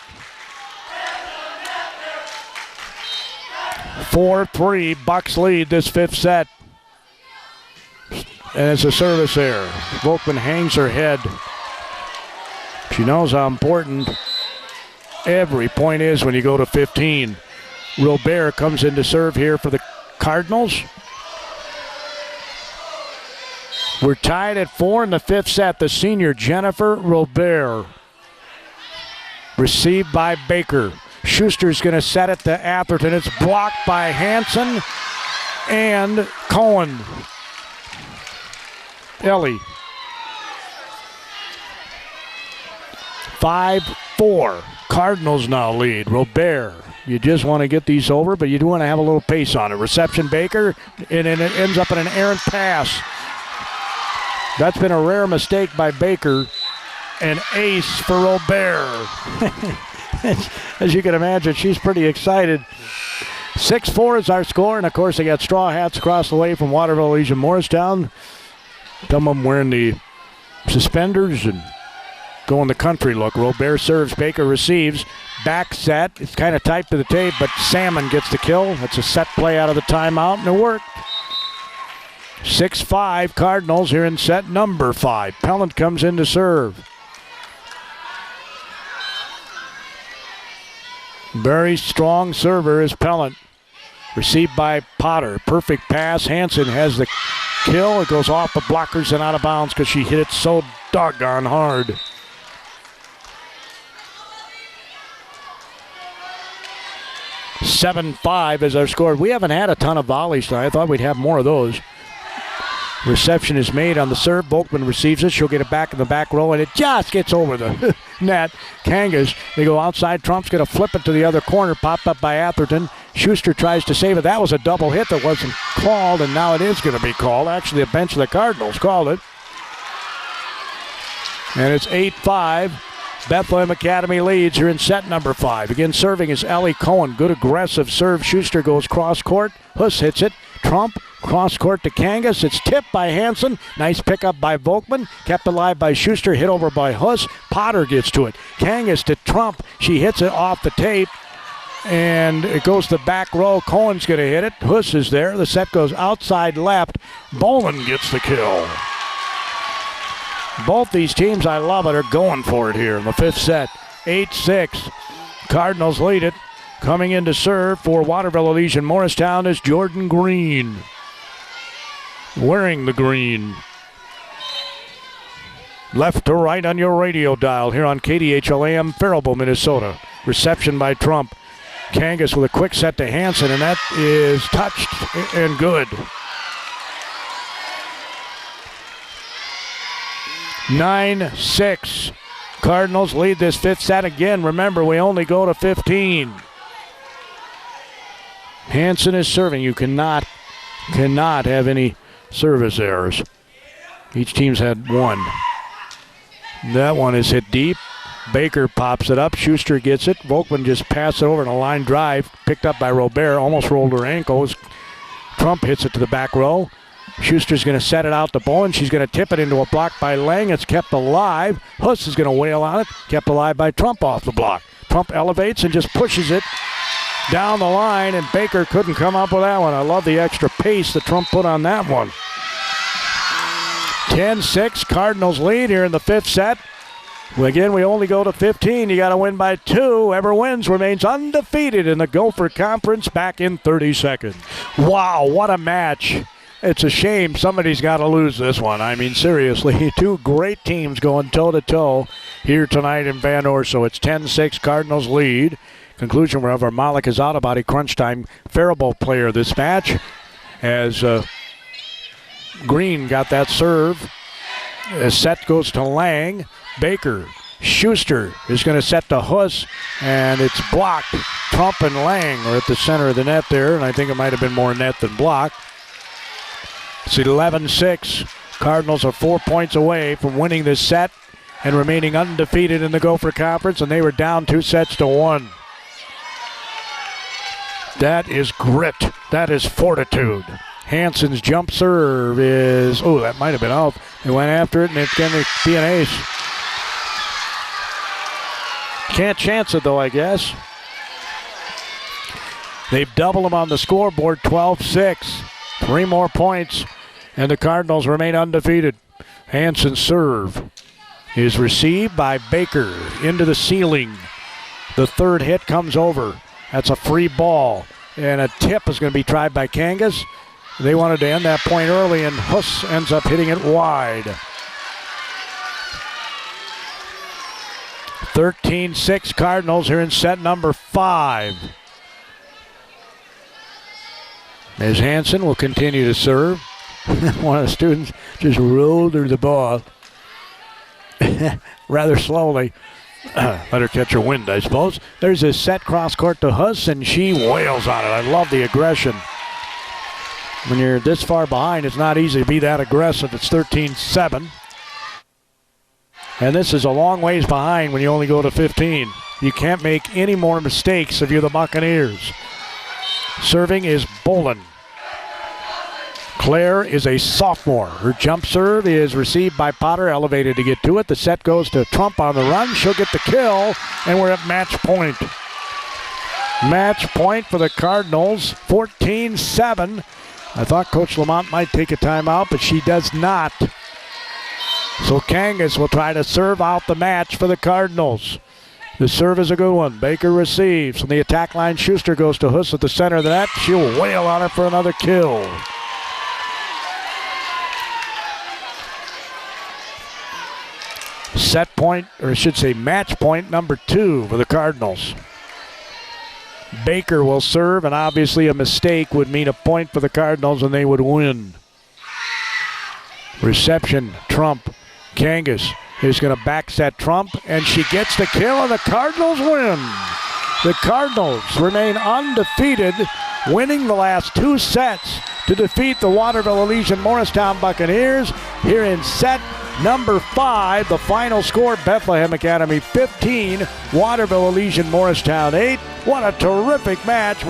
4-3, Bucks lead this fifth set. And it's a service error. Volkman hangs her head. She knows how important every point is when you go to 15. Robert comes in to serve here for the Cardinals. We're tied at 4 in the fifth set. The senior Jennifer Robert. Received by Baker. Schuster's going to set it to Atherton. It's blocked by Hansen and Cohen. Ellie. 5-4. Cardinals now lead. Robert. You just want to get these over, but you do want to have a little pace on it. Reception Baker, and it ends up in an errant pass. That's been a rare mistake by Baker. An ace for Robert. As you can imagine, she's pretty excited. 6-4 is our score, and of course they got straw hats across the way from Waterville, Legion, Morristown. Some of them wearing the suspenders and going the country look. Robert serves, Baker receives. Back set, it's kind of tight to the tape, but Salmon gets the kill. That's a set play out of the timeout, and it worked. 6-5 Cardinals here in set number 5. Pellant comes in to serve. Very strong server is Pellant. Received by Potter. Perfect pass. Hansen has the kill. It goes off the blockers and out of bounds because she hit it so doggone hard. $7-5 is our score. We haven't had a ton of volleys tonight. I thought we'd have more of those. Reception is made on the serve. Volkman receives it. She'll get it back in the back row, and it just gets over the net. Kangas, they go outside. Trump's going to flip it to the other corner. Popped up by Atherton. Schuster tries to save it. That was a double hit that wasn't called, and now it is going to be called. Actually, the bench of the Cardinals called it. And it's 8-5. Bethlehem Academy leads here in set number 5. Again, serving is Ellie Cohen. Good aggressive serve. Schuster goes cross court. Huss hits it. Trump cross court to Kangas. It's tipped by Hansen. Nice pickup by Volkman. Kept alive by Schuster. Hit over by Huss. Potter gets to it. Kangas to Trump. She hits it off the tape. And it goes to the back row. Cohen's going to hit it. Huss is there. The set goes outside left. Bolin gets the kill. Both these teams, I love it, are going for it here in the 5th set. 8-6. Cardinals lead it. Coming in to serve for Waterville Elysian Morristown is Jordan Green. Wearing the green. Left to right on your radio dial here on KDHL-AM, Faribault, Minnesota. Reception by Trump. Kangas with a quick set to Hansen, and that is touched and good. 9-6. Cardinals lead this 5th set again. Remember, we only go to 15. Hansen is serving. You cannot have any service errors. Each team's had one. That one is hit deep. Baker pops it up. Schuster gets it. Volkman just passed it over in a line drive. Picked up by Robert. Almost rolled her ankles. Trump hits it to the back row. Schuster's going to set it out to Bowen. She's going to tip it into a block by Lang. It's kept alive. Huss is going to wail on it. Kept alive by Trump off the block. Trump elevates and just pushes it down the line, and Baker couldn't come up with that one. I love the extra pace that Trump put on that one. 10-6. Cardinals lead here in the 5th set. Again, we only go to 15. You got to win by 2. Whoever wins remains undefeated in the Gopher Conference. Back in 30 seconds. Wow, what a match. It's a shame somebody's got to lose this one. I mean, seriously, 2 great teams going toe-to-toe here tonight in Van Orso. It's 10-6, Cardinals lead. Conclusion, wherever Malik is out about a crunch time Faribault player this match, as Green got that serve. A set goes to Lang. Baker. Schuster is going to set to Huss, and it's blocked. Trump and Lang are at the center of the net there, and I think it might have been more net than block. It's 11-6. Cardinals are 4 points away from winning this set and remaining undefeated in the Gopher Conference, and they were down 2-1. That is grit. That is fortitude. Hansen's jump serve is, that might have been out. They went after it, and it's going to be an ace. Can't chance it, though, I guess. They've doubled them on the scoreboard, 12-6. 3 more points, and the Cardinals remain undefeated. Hansen's serve is received by Baker into the ceiling. The third hit comes over. That's a free ball, and a tip is going to be tried by Kangas. They wanted to end that point early, and Huss ends up hitting it wide. 13-6 Cardinals here in set number 5. As Hansen will continue to serve. One of the students just rolled her the ball rather slowly. Let her catch her wind, I suppose. There's a set cross court to Huss, and she wails on it. I love the aggression. When you're this far behind, it's not easy to be that aggressive. It's 13-7. And this is a long ways behind when you only go to 15. You can't make any more mistakes if you're the Buccaneers. Serving is Bolin. Claire is a sophomore. Her jump serve is received by Potter, elevated to get to it. The set goes to Trump on the run. She'll get the kill, and we're at match point. Match point for the Cardinals, 14-7. I thought Coach Lamont might take a timeout, but she does not. So Kangas will try to serve out the match for the Cardinals. The serve is a good one. Baker receives. From the attack line, Schuster goes to Huss at the center of the net. She'll wail on it for another kill. Set point, or I should say match point number 2 for the Cardinals. Baker will serve, and obviously a mistake would mean a point for the Cardinals and they would win. Reception, Trump. Kangas is going to back set Trump, and she gets the kill, and the Cardinals win. The Cardinals remain undefeated, winning the last 2 sets to defeat the Waterville Elysian Morristown Buccaneers here in set number 5. The final score, Bethlehem Academy 15, Waterville Elysian Morristown 8. What a terrific match.